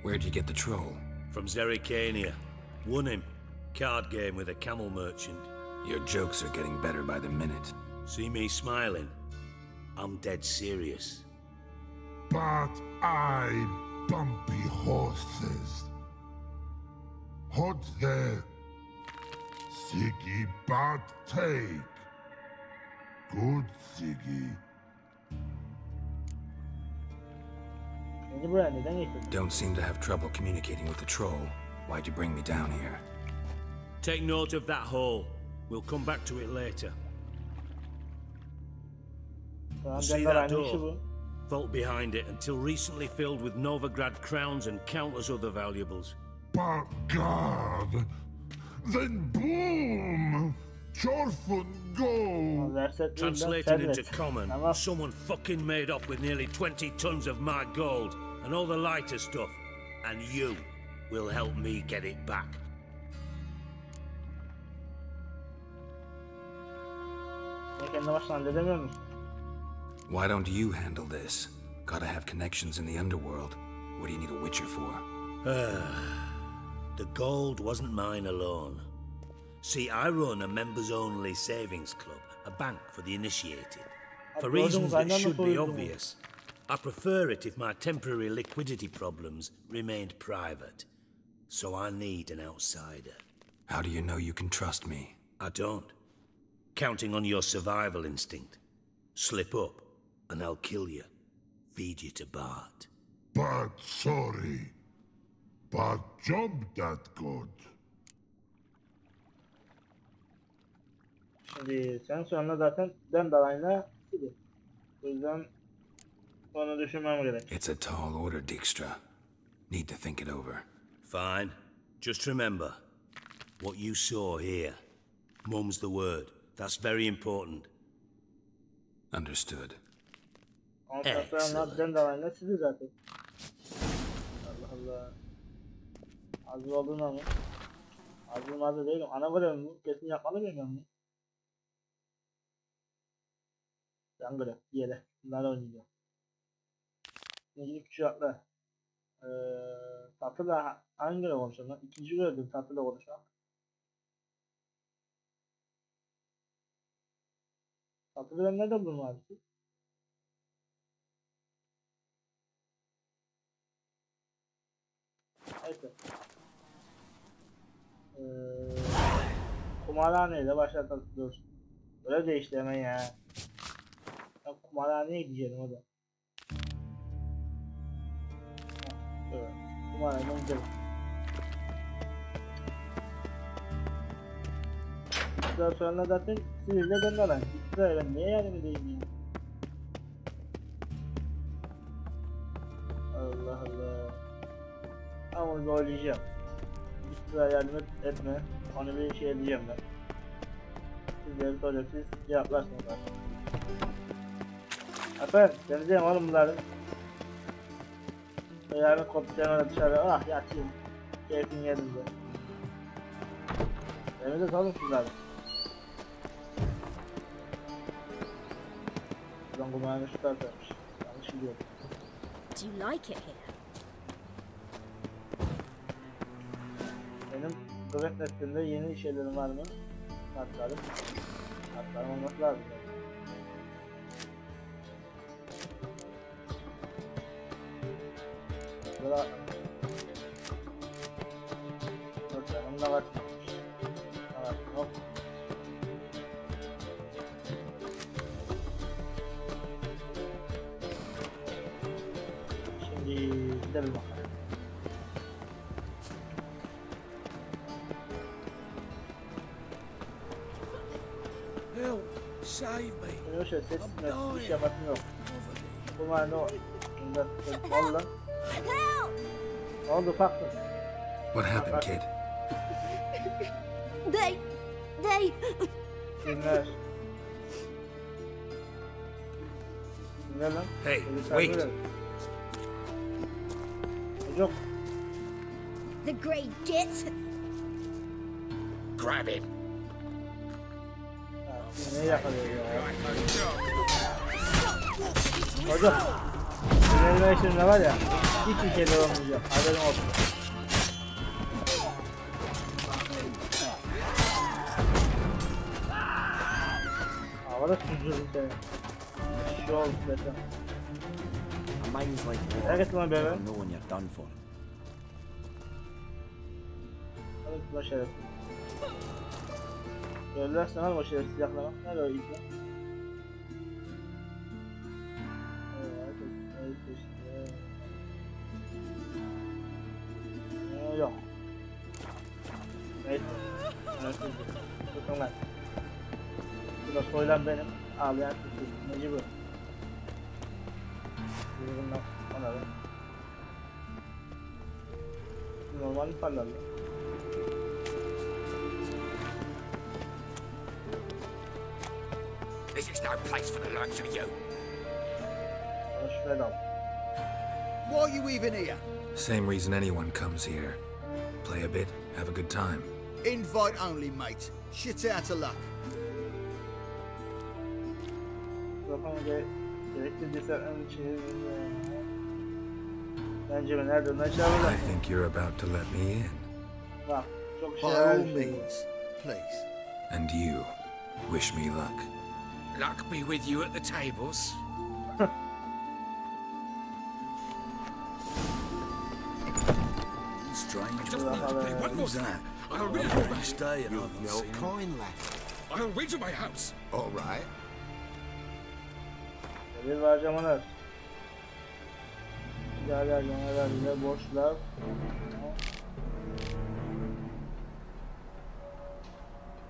Speaker 3: Where'd you get the troll?
Speaker 11: From Zerrikania. Won him. Card game with a camel merchant.
Speaker 3: Your jokes are getting better by the minute.
Speaker 11: See me smiling? I'm dead serious.
Speaker 12: But I bumpy horses. Hot there. Ziggy but take. Good Ziggy.
Speaker 3: Don't seem to have trouble communicating with the troll. Why'd you bring me down here?
Speaker 11: Take note of that hole. We'll come back to it later. See that door? Vault behind it, until recently filled with Novigrad crowns and countless other valuables.
Speaker 12: But God! Then boom! Chorfun go!
Speaker 11: Translated into common, someone fucking made up with nearly 20 tons of my gold and all the lighter stuff. And you will help me get it back.
Speaker 3: Why don't you handle this? Gotta have connections in the underworld. What do you need a witcher for?
Speaker 11: The gold wasn't mine alone. See, I run a members-only savings club, a bank for the initiated. For reasons that should be obvious, I prefer it if my temporary liquidity problems remained private. So I need an outsider.
Speaker 3: How do you know you can trust me?
Speaker 11: I don't. Counting on your survival instinct. Slip up, and I'll kill you. Feed you to Bart.
Speaker 12: But sorry.
Speaker 10: But job that good.
Speaker 1: Şimdi sen sonra zaten Dandelion'la gidiyor. O yüzden onu düşünmem gerek.
Speaker 3: It's a tall order, Dijkstra. Need to think it over.
Speaker 11: Fine. Just remember, what you saw here. Mum's the word. That's very important.
Speaker 3: Understood.
Speaker 1: Excellent. Dandelion'la sizi zaten. Allah Allah. Hazır olduğuna mı? Hazır değilim. Ana görevim mi? Kesin yapmalı mıyım ben? Yan görev. Yere. Bunlarla oynayacağım. İkinci küçükler. Tatlıla hangi görev konuşalım lan? İkinci görevdim tatlıla konuşalım. Tatlı görev nerede bulunur abi? Neyse. Kumarhaneyle başlatalım. Dur. Böyle değişti hemen ya. Ben kumarhaneye gideceğim o da. Evet. Kumarhaneye gidelim. Daha sonra zaten sizinle Dandelion'ın. İkisi ben niye yardım edeyim ya? Allah Allah. Ama onu oynayacağım. İkisi yardım etme. Onu bir şey edeceğim ben. Sizleri soruyorum, siz cevaplarsınız zaten. Efendim, deneyeceğim oğlum bunları. Yarın kopacağım dışarı, ah yatayım. Keyfin yerinde. Deneyeceğiz oğlum sizleri. Buradan kumarhane şu tarafıymış. Yanlış gidiyorum.
Speaker 4: Do you like it here?
Speaker 1: Benim Kıvret Net'inde yeni şeylerim var mı? Kartlarım. Kartlarım olması lazım. Burada kartlarım da var. Evet, yok. Şimdi gidelim bakalım.
Speaker 2: Help! Save me!
Speaker 1: Yok şey ses iş yapasın yok. Bu var ne o? Ne oldu lan? Ne oldu ufaklık?
Speaker 3: What happened, kid?
Speaker 5: They...
Speaker 1: Dinler. Dinler lan.
Speaker 8: Hey, wait!
Speaker 1: Yok.
Speaker 5: The great git.
Speaker 8: Grab him!
Speaker 1: Neyi yakalıyor ya? Hocam. Dinlenme işinde var ya. Hiçbir şeyler olmayacak. Haberin olsun. Havada sürdürdüm seni. Şu oldu zaten.
Speaker 6: A mind's like water.
Speaker 1: Merak etme bebe.
Speaker 6: You'll know when you're done for.
Speaker 1: Hadi kula şerefsiz. Görürlersen al o şerefsiz yaklamak. Nerede o izi? Yok. Neyse. Tutun lan. Bu da soylan benim. Ağlayan tutun. Neci bu? Bundan ona da. Normal parlarla.
Speaker 8: This is no place for the likes of you.
Speaker 12: Why are you even here?
Speaker 3: Same reason anyone comes here. Play a bit, have a good time.
Speaker 12: Invite only, mate. Shit out of luck.
Speaker 3: I think you're about to let me in.
Speaker 12: By all means, please.
Speaker 3: And you, wish me luck.
Speaker 8: Luck be with you at the tables.
Speaker 2: Strange.
Speaker 8: What was that? I'll read you my
Speaker 2: stay and
Speaker 12: You've no coin left.
Speaker 8: I'll read you my house.
Speaker 12: All right.
Speaker 1: Bir harcamalar. İdealer, genel ile borçlar.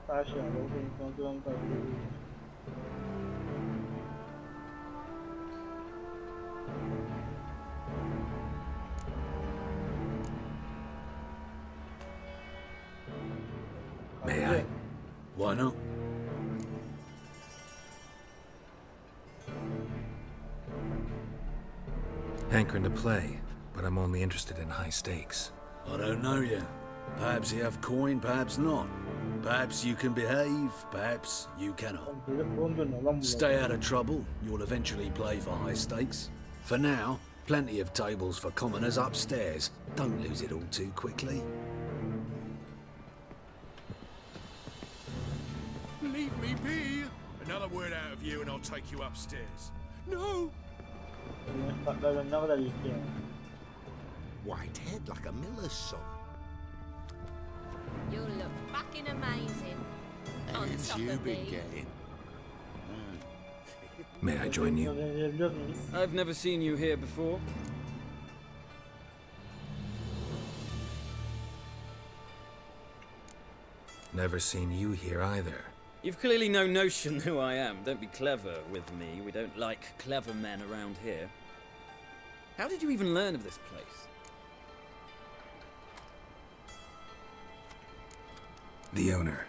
Speaker 1: Karşınızda kontrolünü takip ediyoruz.
Speaker 3: May I?
Speaker 2: Why not?
Speaker 3: Hankering to play, but I'm only interested in high stakes.
Speaker 2: I don't know yet. Perhaps you have coin, perhaps not. Perhaps you can behave, perhaps you cannot. Stay out of trouble, you'll eventually play for high stakes. For now, plenty of tables for commoners upstairs. Don't lose it all too quickly.
Speaker 12: Leave me be! Another word out of you and I'll take you upstairs. No!
Speaker 11: White head like a miller's son.
Speaker 5: You'll look fucking amazing. On
Speaker 12: How's
Speaker 5: top
Speaker 12: you
Speaker 5: of
Speaker 12: been
Speaker 5: me.
Speaker 12: getting?
Speaker 3: May I join you?
Speaker 13: I've never seen you here before.
Speaker 3: Never seen you here either.
Speaker 13: You've clearly no notion who I am. Don't be clever with me. We don't like clever men around here. How did you even learn of this place?
Speaker 3: The owner.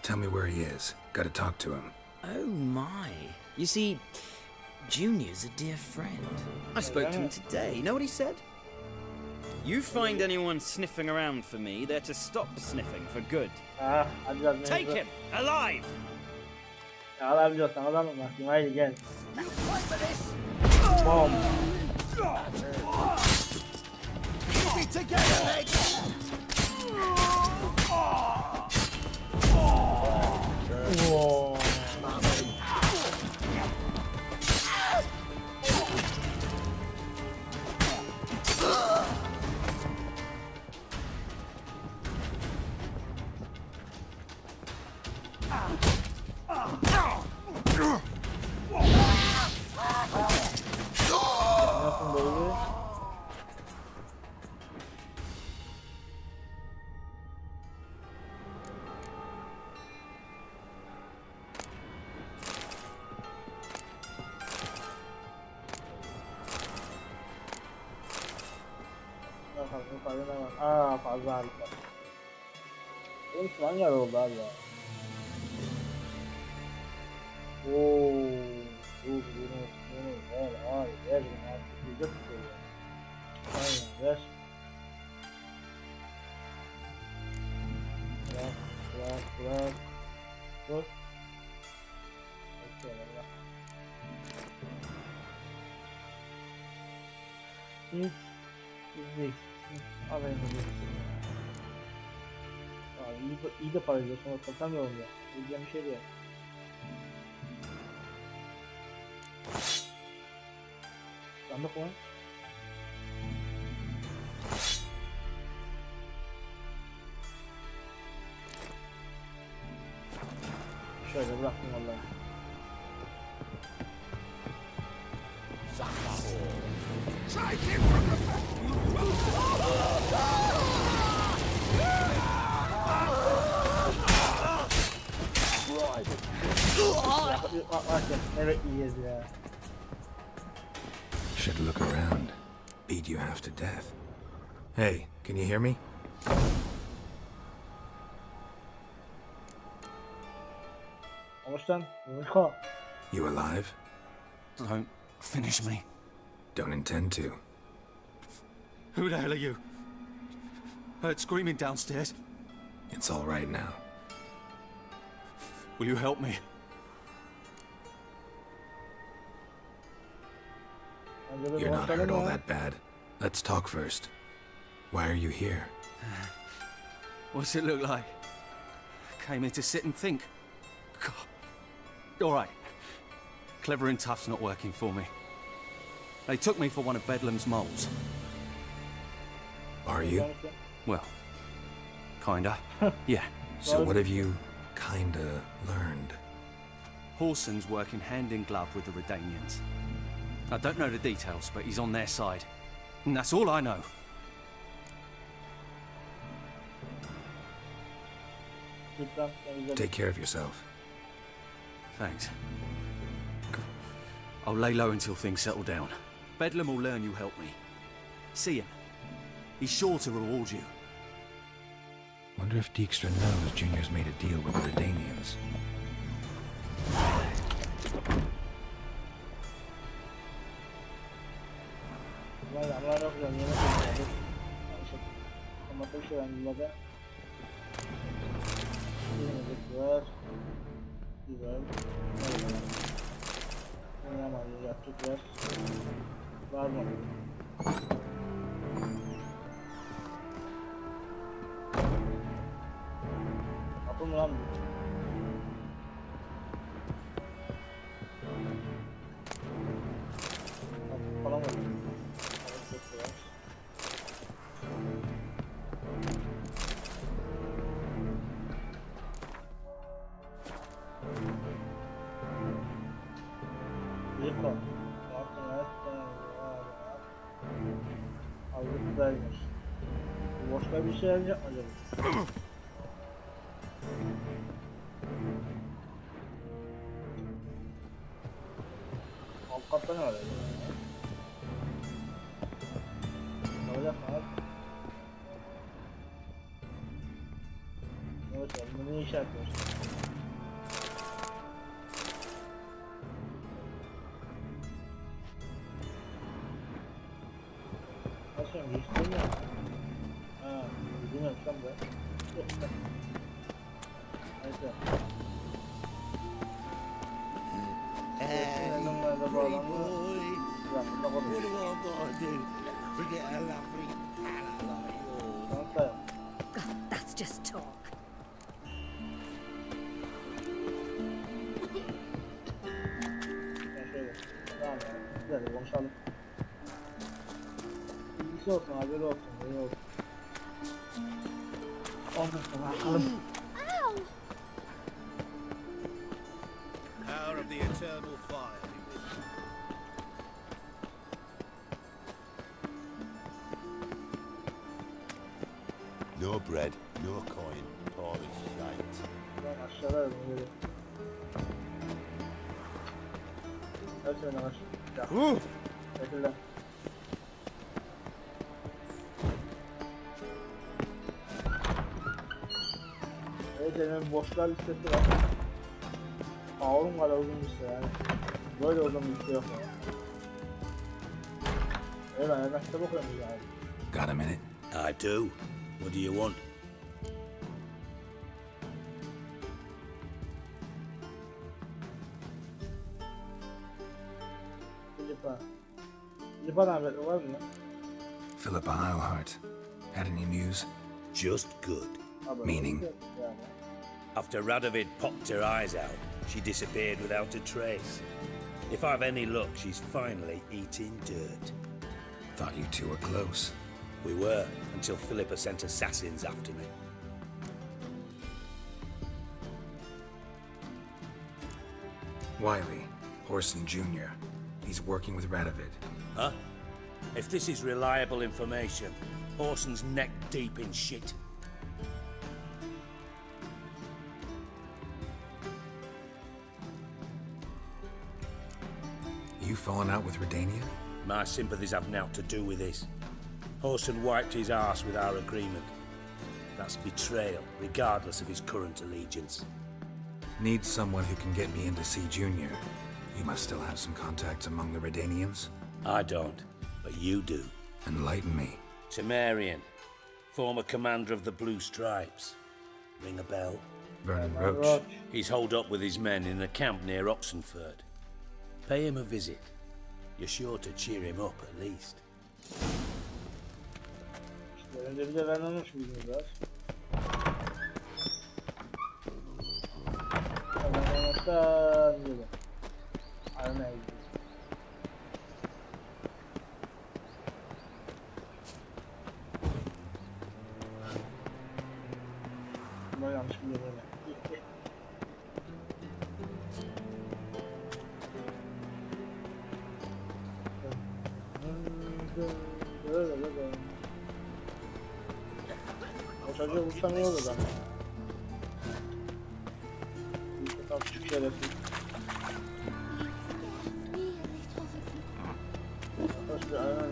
Speaker 3: Tell me where he is. Gotta talk to him.
Speaker 13: Oh my. You see, Junior's a dear friend. I spoke to him today. You know what he said? You find anyone sniffing around for me, they're to stop sniffing for good. Take him, alive!
Speaker 1: Alabiliyorsan alalım bakayım, haydi gel. Bom.
Speaker 12: Keep it together, mate!
Speaker 1: Whoa. Fazla harika. Oğlum şu an yer oldu abi ya. Ooo. Bunu ver artık güzel tutuyor. Aynen ver. Bırak. Dur. İzleyin. Alayım abi, iyi de para ediyorsun, ama satamıyorum ya. Diyeceğim bir şey değil. Sandık mı? Şöyle bıraktım vallahi. Evet, iyiyiz ya.
Speaker 3: Should look around. Beat you half to death. Hey, can you hear me? You alive?
Speaker 14: Don't finish me.
Speaker 3: Don't intend to.
Speaker 14: Who the hell are you? Heard screaming downstairs.
Speaker 3: It's all right now.
Speaker 14: Will you help me?
Speaker 3: You're not hurt all that bad. Let's talk first. Why are you here?
Speaker 14: What's it look like? Came here to sit and think. God. All right. Clever and tough's not working for me. They took me for one of Bedlam's moles.
Speaker 3: Are you?
Speaker 14: Well, kinda. Yeah.
Speaker 3: So what have you kinda learned?
Speaker 14: Whoreson's working hand in glove with the Redanians. I don't know the details, but he's on their side. And that's all I know.
Speaker 3: Take care of yourself.
Speaker 14: Thanks. I'll lay low until things settle down. Bedlam will learn you helped me. See him. He's sure to reward you.
Speaker 3: Wonder if Dijkstra knows Junior's made a deal with the Redanians.
Speaker 1: Başka bir şey yapacak mı acaba? Avukattan ne var acaba? Ne olacak mı abi? Evet abi, bunu ne iş yapıyorsun? Nasıl geçtin ya? Ha, bilmiyorum sen de. Neyse.
Speaker 11: Pretty boy, what do I gotta do to get a lovely palate like yours?
Speaker 4: God, that's just talk.
Speaker 1: Tamam ya, güzel konuşalım. İlgisi olsun, haberi olsun, iyi olsun. Ondan sonra bakalım.
Speaker 12: Power of the eternal fire. No bread, no coin, Polish shite.
Speaker 1: Ben aşağıda böyle. Her şeyden aşağı. Teşekkürler. Evet, benim boşlar listesi var. Oğlum kadar uzun liste yani. Böyle uzun bir liste yok ya. Evet, ben kitap okuyorum yani.
Speaker 3: Got a minute?
Speaker 11: I do. What do you want?
Speaker 3: Philippa Eilhart. Had any news?
Speaker 11: Just good.
Speaker 3: Meaning?
Speaker 11: After Radovid popped her eyes out, she disappeared without a trace. If I've any luck, she's finally eating dirt.
Speaker 3: Thought you two were close.
Speaker 11: We were, until Philippa sent assassins after me.
Speaker 3: Wily'i, Horson Jr. He's working with Radovid.
Speaker 11: Huh? If this is reliable information, Horson's neck deep in shit.
Speaker 3: You falling out with Redania?
Speaker 11: My sympathies have naught to do with this. Horson wiped his arse with our agreement. That's betrayal, regardless of his current allegiance.
Speaker 3: Need someone who can get me in to see Junior. You must still have some contacts among the Redanians?
Speaker 11: I don't, but you do.
Speaker 3: Enlighten me.
Speaker 11: Temerian, former commander of the Blue Stripes. Ring a bell?
Speaker 3: Vernon Roach.
Speaker 11: He's holed up with his men in a camp near Oxenford. Pay him a visit. You're sure to cheer him up at least.
Speaker 1: Önce bir de ben olmuş bildiğiniz var. Hatta gidelim. Aramaya gidiyoruz. Bunlar yanlış biliyorum öyle. Öyle. O çocuğu vursam iyi olur ama. Bir de küçük şerefsiz.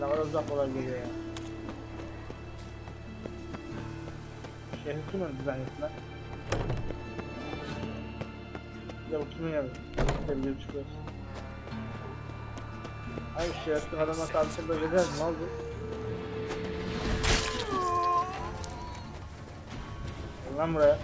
Speaker 1: Ne kadar uzak olan geliyor ya. Şehrin kim öyle dizayn ettiler? Bir de bu kimin yanı? Sevgili çıkıyoruz. Hayır şerefsiz adamla karşısında gezer mi? Ne oldu? Gel lan buraya.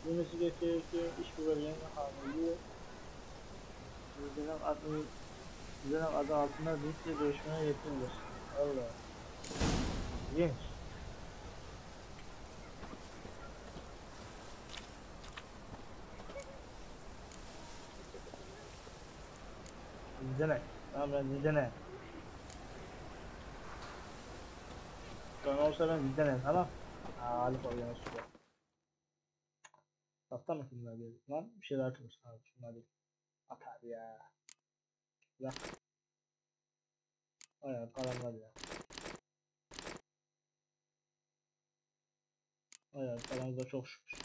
Speaker 1: Bilmesi gerekiyor ki iş güvenliğinin hamiliği düzenem adı altında birlikte görüşmeye yetkindir. Allah. İlginç. Dizene. Tamam ben dizene. Sonra olsa ben dizene tamam. Alıp oraya suya. Hafta mı kimler geldik lan? Bir şeyler atılmış abi şunlar değil. At abi ya. Yak. Aynen kalanlar ya. Aynen kalanlar çok şükür.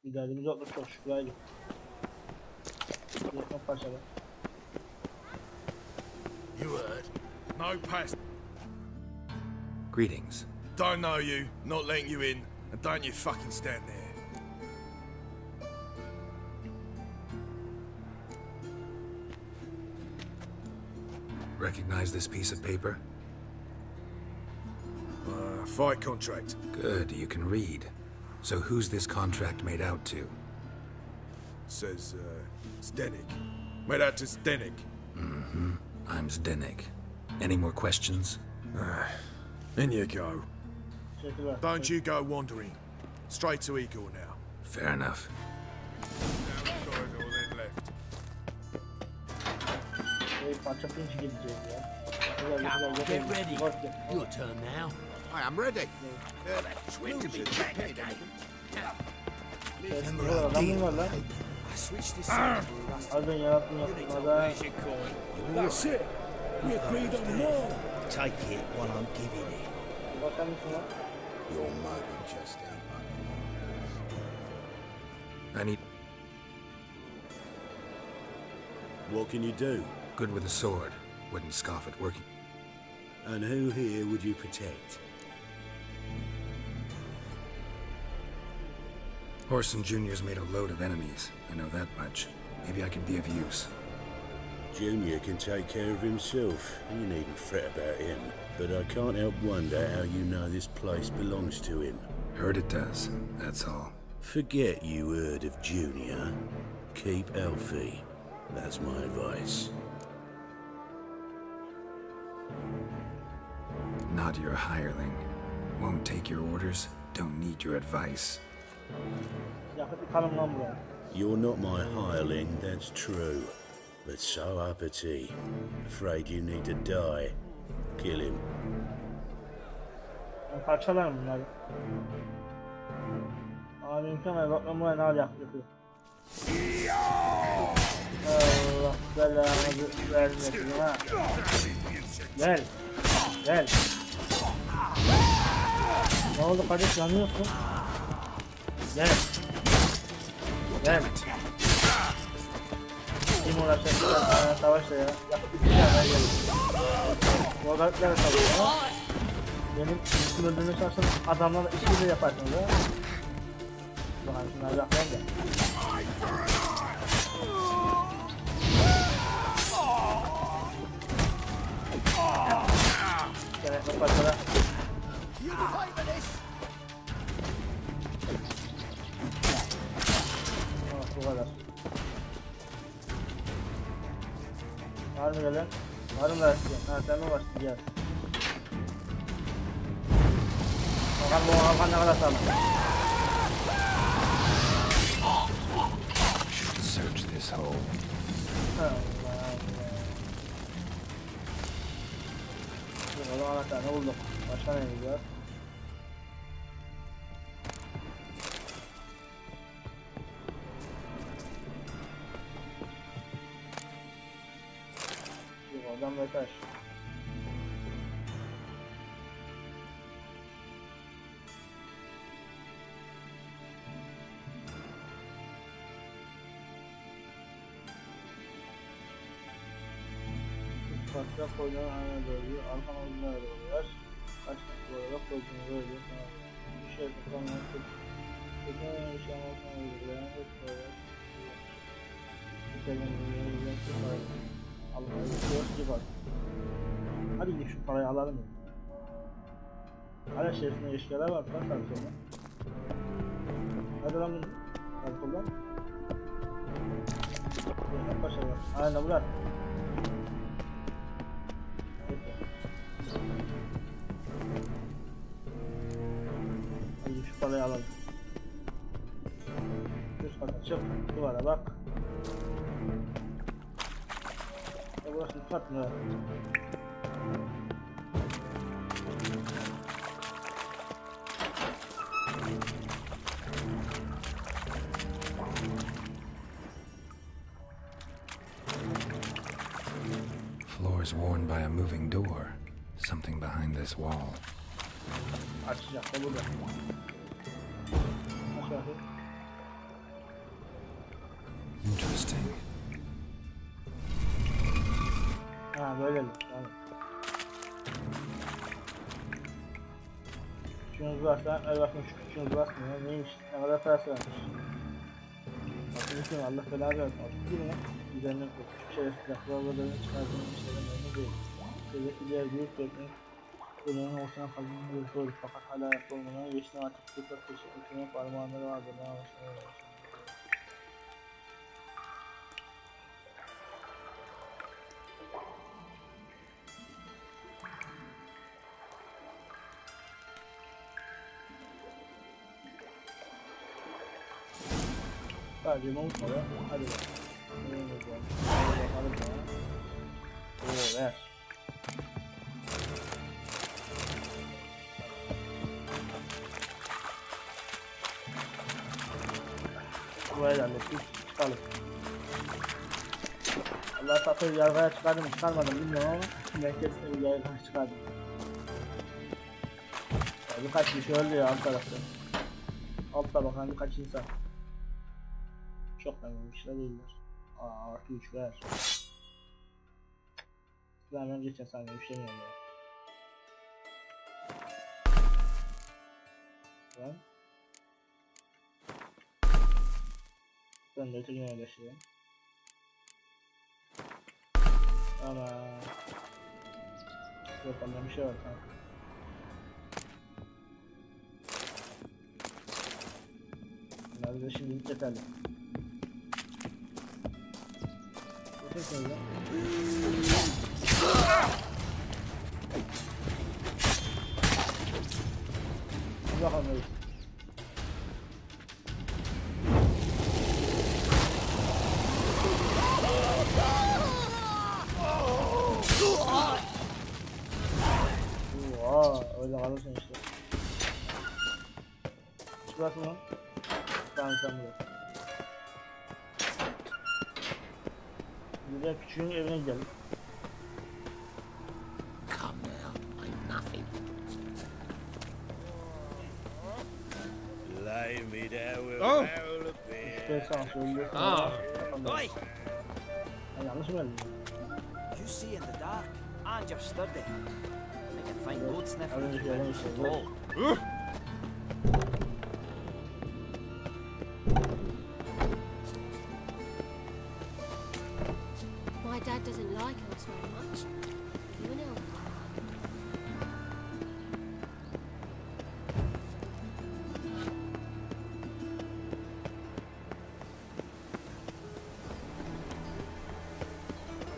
Speaker 1: Bir derdimiz yoktur çok şükür haydi. Yakın paşalar.
Speaker 15: You heard? No pass.
Speaker 3: Greetings.
Speaker 15: Don't know you, not letting you in, and don't you fucking stand there.
Speaker 3: Recognize this piece of paper?
Speaker 15: Fight contract.
Speaker 3: Good, you can read. So who's this contract made out to?
Speaker 15: Says, Zdenek. Made out to Zdenek.
Speaker 3: Mm-hmm. I'm Zdenek. Any more questions?
Speaker 15: In you go. Don't you go wandering. Straight to Igor now.
Speaker 3: Fair enough.
Speaker 16: Get ready. Your turn now.
Speaker 12: I am ready.
Speaker 16: I switched this out for
Speaker 12: That's it. We agreed on more.
Speaker 16: Take it while I'm giving it.
Speaker 12: Your mother just ain't
Speaker 3: I need...
Speaker 11: What can you do?
Speaker 3: Good with a sword. Wouldn't scoff at working.
Speaker 11: And who here would you protect?
Speaker 3: Horson Jr.'s made a load of enemies. I know that much. Maybe I can be of use.
Speaker 11: Junior can take care of himself. You needn't fret about him. But I can't help wonder how you know this place belongs to him.
Speaker 3: Heard it does, that's all.
Speaker 11: Forget you heard of Junior. Keep healthy. That's my advice.
Speaker 3: Not your hireling. Won't take your orders, don't need your advice.
Speaker 11: You're not my hireling, that's true. But so uppity. Afraid you need to die. Kill him.
Speaker 1: Parçalar bunlar. Abi imkan bak ben buraya ne yapıyor? Allah belanı vermesin ha. Gel. Gel. Ne oldu kardeş yanıyorsun? Gel. Gel. Kim uğraşacak? Savaşla ya. Yapıp bir şey yapar gelin. Bu adamlar savaşıyor. Benim üstüm öldürmeye çalışan adamlarla işi de yaparsınız ha. Bakalım şunları yapmayın da. Gerekli parçalar. Bu kadar. Var mı gelen? Varım da istiyorum. Ha sen mi varsın gel. Bakalım bu Hakan ne kadar sağlam.
Speaker 3: Search this hole.
Speaker 1: O zaman anahtarını bulduk. Başka neyimiz var? Yok oradan böyle taş. Parça koyduğun aynı doğruyu, arkan uzunluğa doğrular. Kaç tane olarak koyduğunu böyle bir şey yapamayan çok bir şey yapamayan uygulayan hep böyle bir parayı almaya gidiyoruz ki bak. Hadi gidip şu parayı alalım ya. Hala şehrinde eşkıyalar var lan karşıda. Hadi lan bunu. Karşıda. Buradan başlayalım. Aynen bırak. Hadi şu parayı alalım. Üst kata çık, duvara bak. Burası üst kat mı?
Speaker 3: Floor is worn by a moving door. Something behind this wall.
Speaker 1: Açacak da burada. Aşağı.
Speaker 3: Interesting.
Speaker 1: Ha böyle mi? Tamam. Şunuz varsa, el bakın şu küçüğünüz basmıyor. Neymiş? Ne kadar parası varmış? Bakın bütün Allah belanı versin. Değil mi? Üzerinden küçük şerefsiz laflarlarını çıkardığım işlerden memnun değil. Şuradaki diğer büyük teknik bunun olsana kaldığını görüyoruz fakat hala ayakta olmadan geçtiğine artık tekrar teşekkür etmeye parmağınları vardır. Ne hoşuna sadece unutma da hadi bakalım. Oo ver. Burayı hallettik. Çıkalım. Allah satır yargıya çıkardım çıkarmadım bilmiyorum ama ben kesin bir yargıya çıkardım. Ya birkaç kişi öldü ya alt tarafta. Altta bakan birkaç insan. Çok memnun bir şey değiller. Aa artı 3 ver. Ben geçen saniye üşeniyorum ya. Ben. Ben de ötekine yerleştireyim. Ama yok benden bir şey var kanka. Bunlar da şimdilik yeterli. Teşekkür ederim. Bakalım öyle. Öyle kalırsın işte. Şurası mı? Tamam sen burası. Bir de küçüğün evine gidelim.
Speaker 16: Come now, I'm nothing.
Speaker 11: Lay me down with
Speaker 1: Oh!
Speaker 11: barrel of beer.
Speaker 1: İşte sağ söylüyorsun.
Speaker 16: Oi!
Speaker 1: Yanlış mı geldi?
Speaker 6: You see in the dark, and you're sturdy. Make a fine road sniffer.
Speaker 1: Az önceki yerden işte.
Speaker 5: My dad doesn't like us very much. You know.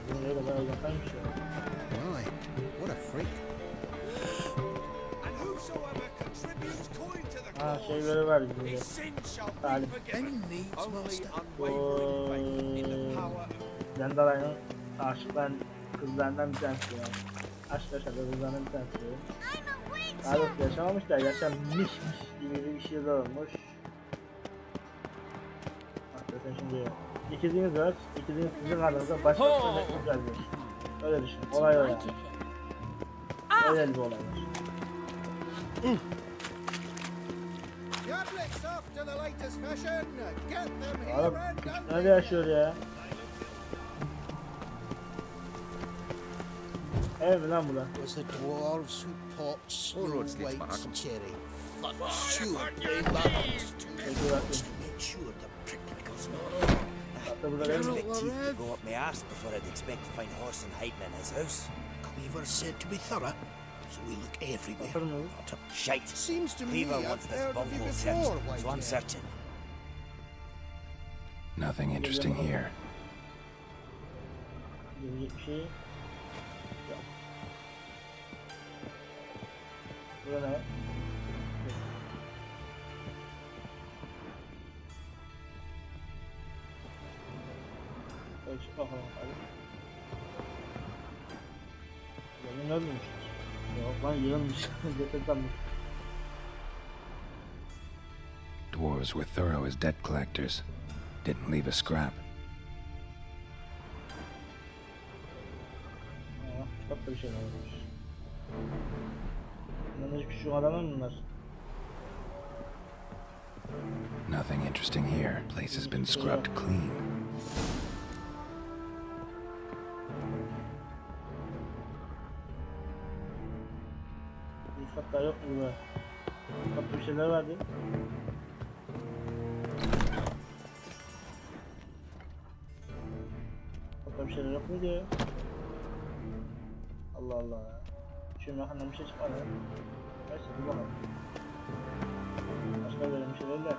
Speaker 1: Buraya kadar uzaktanmış ya.
Speaker 12: What a freak.
Speaker 1: Ha şeyleri var bizde. Talim. Dandelion'ın aşıklar kızlarından bir tanesi yani. Aşk yaşadığı kızlarından bir tanesi. Daha doğrusu yaşamamış da yaşanmışmış gibi bir şey de olmuş. Hakikaten şimdi ikiziniz var. İkiziniz sizin aranızda başka bir güzel bir. Öyle düşün. Olay o yani. Öyle bir olay var. Oğlum nerede yaşıyor ya? Ev mi lan bu da?
Speaker 12: Was the dwarves who popped slow whites cherry. Fuck sure they balanced to make sure the prickles not.
Speaker 6: I expect teeth to go up my arse before I'd expect to find horse and hiding in his house.
Speaker 12: Cleaver said to be thorough, so we look everywhere.
Speaker 6: Shite.
Speaker 12: Seems to me
Speaker 6: Cleaver wants
Speaker 12: I've
Speaker 6: this
Speaker 12: heard of you
Speaker 6: bunghole
Speaker 12: before,
Speaker 6: searched, so I'm searching.
Speaker 3: Nothing interesting here.
Speaker 1: Bir şey yok. Burada ne var? Çık bakalım hadi. Benim ölmemiştir. Yok lan yığılmış. Cesetlenmiş.
Speaker 3: Dwarves were thorough as debt collectors. Didn't leave a scrap.
Speaker 1: Çok da bir şeyler olmuş. Bunlar hiç küçük adamlar mı bunlar?
Speaker 3: Nothing interesting here. Place has been scrubbed clean.
Speaker 1: Hatta yok mu burada? Hatta bir şeyler vardı. Hatta bir şeyler yok muydu ya? Allah Allah. Şu makineden bir şey çıkmadı. Neyse dur bakalım. Başka böyle bir şeyler de çıkar.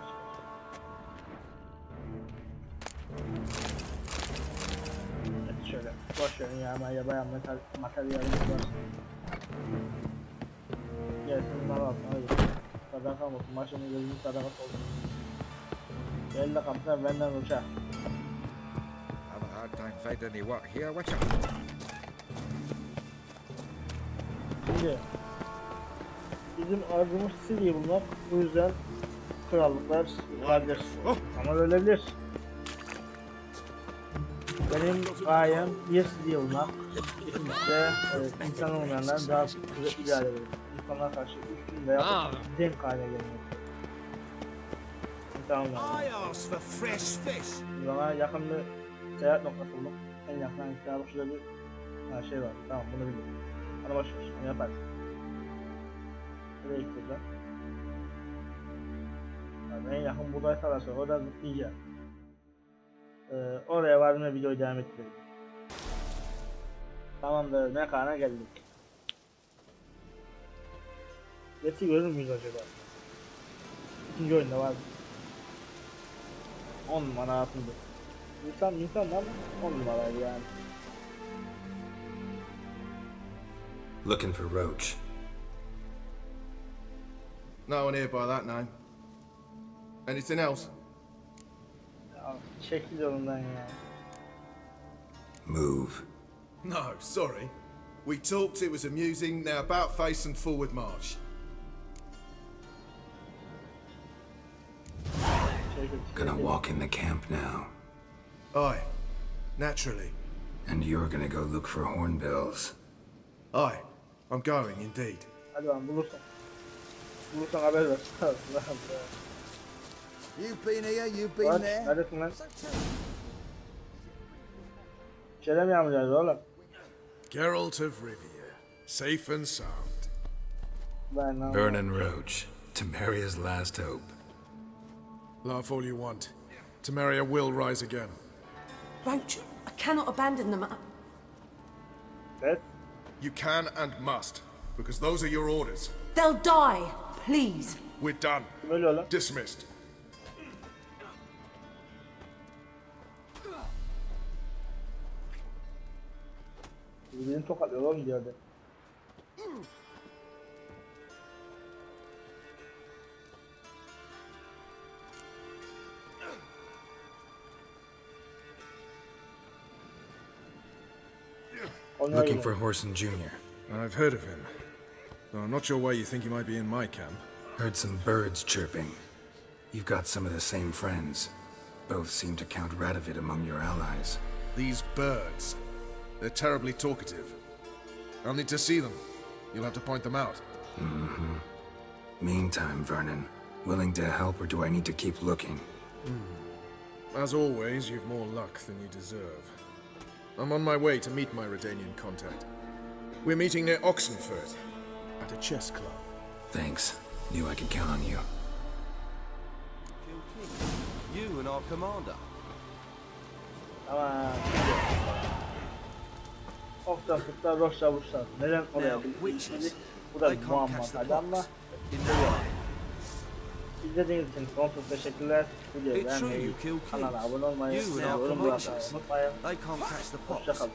Speaker 1: Evet şöyle. Boş verin ya ama bayağı materyalimiz var. Gelsin bunları alsın hadi. Sadaka olsun. Maçının gözünün sadakası olsun. Gel de kapıda benden uçak.
Speaker 8: Have a hard time finding any work here, watch out.
Speaker 1: Şimdi bizim arzumuz Siri'yi bulmak. Bu yüzden krallıklar vardır. Ama ölebilir. Benim gayem bir Siri'yi bulmak. İşte insan olmayanların daha kuvvetli bir hale verir. İnsanlar karşı üstün veya denk hale gelmek. İnsan olmayanlar. Bana yakın bir seyahat noktası bulduk. En yakın kitabı şurada bir şey var. Tamam bunu biliyorum. Bana boş ver, onu yaparız. Nereye gittik lan? Yani en yakın buğday tarlası, orada zıplayacağım. Oraya vardım ve videoyu devam ettirdim. Tamamdır, mekana geldik. Yeti görür müyüz acaba? İkinci oyunda vardı. 10 numara atıldı. İnsan ama 10 numaraydı yani.
Speaker 3: Looking for Roach.
Speaker 15: No one here by that name. Anything else?
Speaker 1: Ya, çekil yolundan ya.
Speaker 3: Move.
Speaker 15: No, sorry. We talked, it was amusing, now about face and forward march.
Speaker 3: Gonna walk in the camp now.
Speaker 15: Aye, naturally.
Speaker 3: And you're gonna go look for hornbills.
Speaker 15: Aye, I'm going indeed.
Speaker 1: Hadi lan bulursan. Bulursan haber ver.
Speaker 12: You've been here, you've been there.
Speaker 1: Neredesin lan? İçeri mi yağmayacağız oğlum?
Speaker 15: Geralt of Rivia, safe and sound.
Speaker 3: Vernon Roach, Temeria's last hope.
Speaker 15: Laugh all you want. Temeria will rise again.
Speaker 4: Roach, I cannot abandon them.
Speaker 15: You can and must, because those are your orders.
Speaker 4: They'll die, please.
Speaker 15: We're done. Dismissed.
Speaker 1: Beni tokatlıyor oğlum diyordu.
Speaker 3: Looking for Horson Jr.
Speaker 15: I've heard of him, though I'm not sure why you think he might be in my camp.
Speaker 3: Heard some birds chirping. You've got some of the same friends. Both seem to count Radovid among your allies.
Speaker 15: These birds. They're terribly talkative. I'll need to see them. You'll have to point them out.
Speaker 3: Mm-hmm. Meantime, Vernon, willing to help or do I need to keep looking?
Speaker 15: As always, you've more luck than you deserve. I'm on my way to meet my Redanian contact. We're meeting near Oxenford, at a chess club.
Speaker 3: Thanks. Knew I could count on you.
Speaker 17: You and our commander.
Speaker 1: Oxenford'da Roş'a vursan. Neden oraya bildik? Bu da muamma tabi ama İzlediğiniz için sonsuz teşekkürler. Videoyu beğenmeyi, kanala abone olmayı, yorum bırakmayı unutmayın. Hoşça kalın.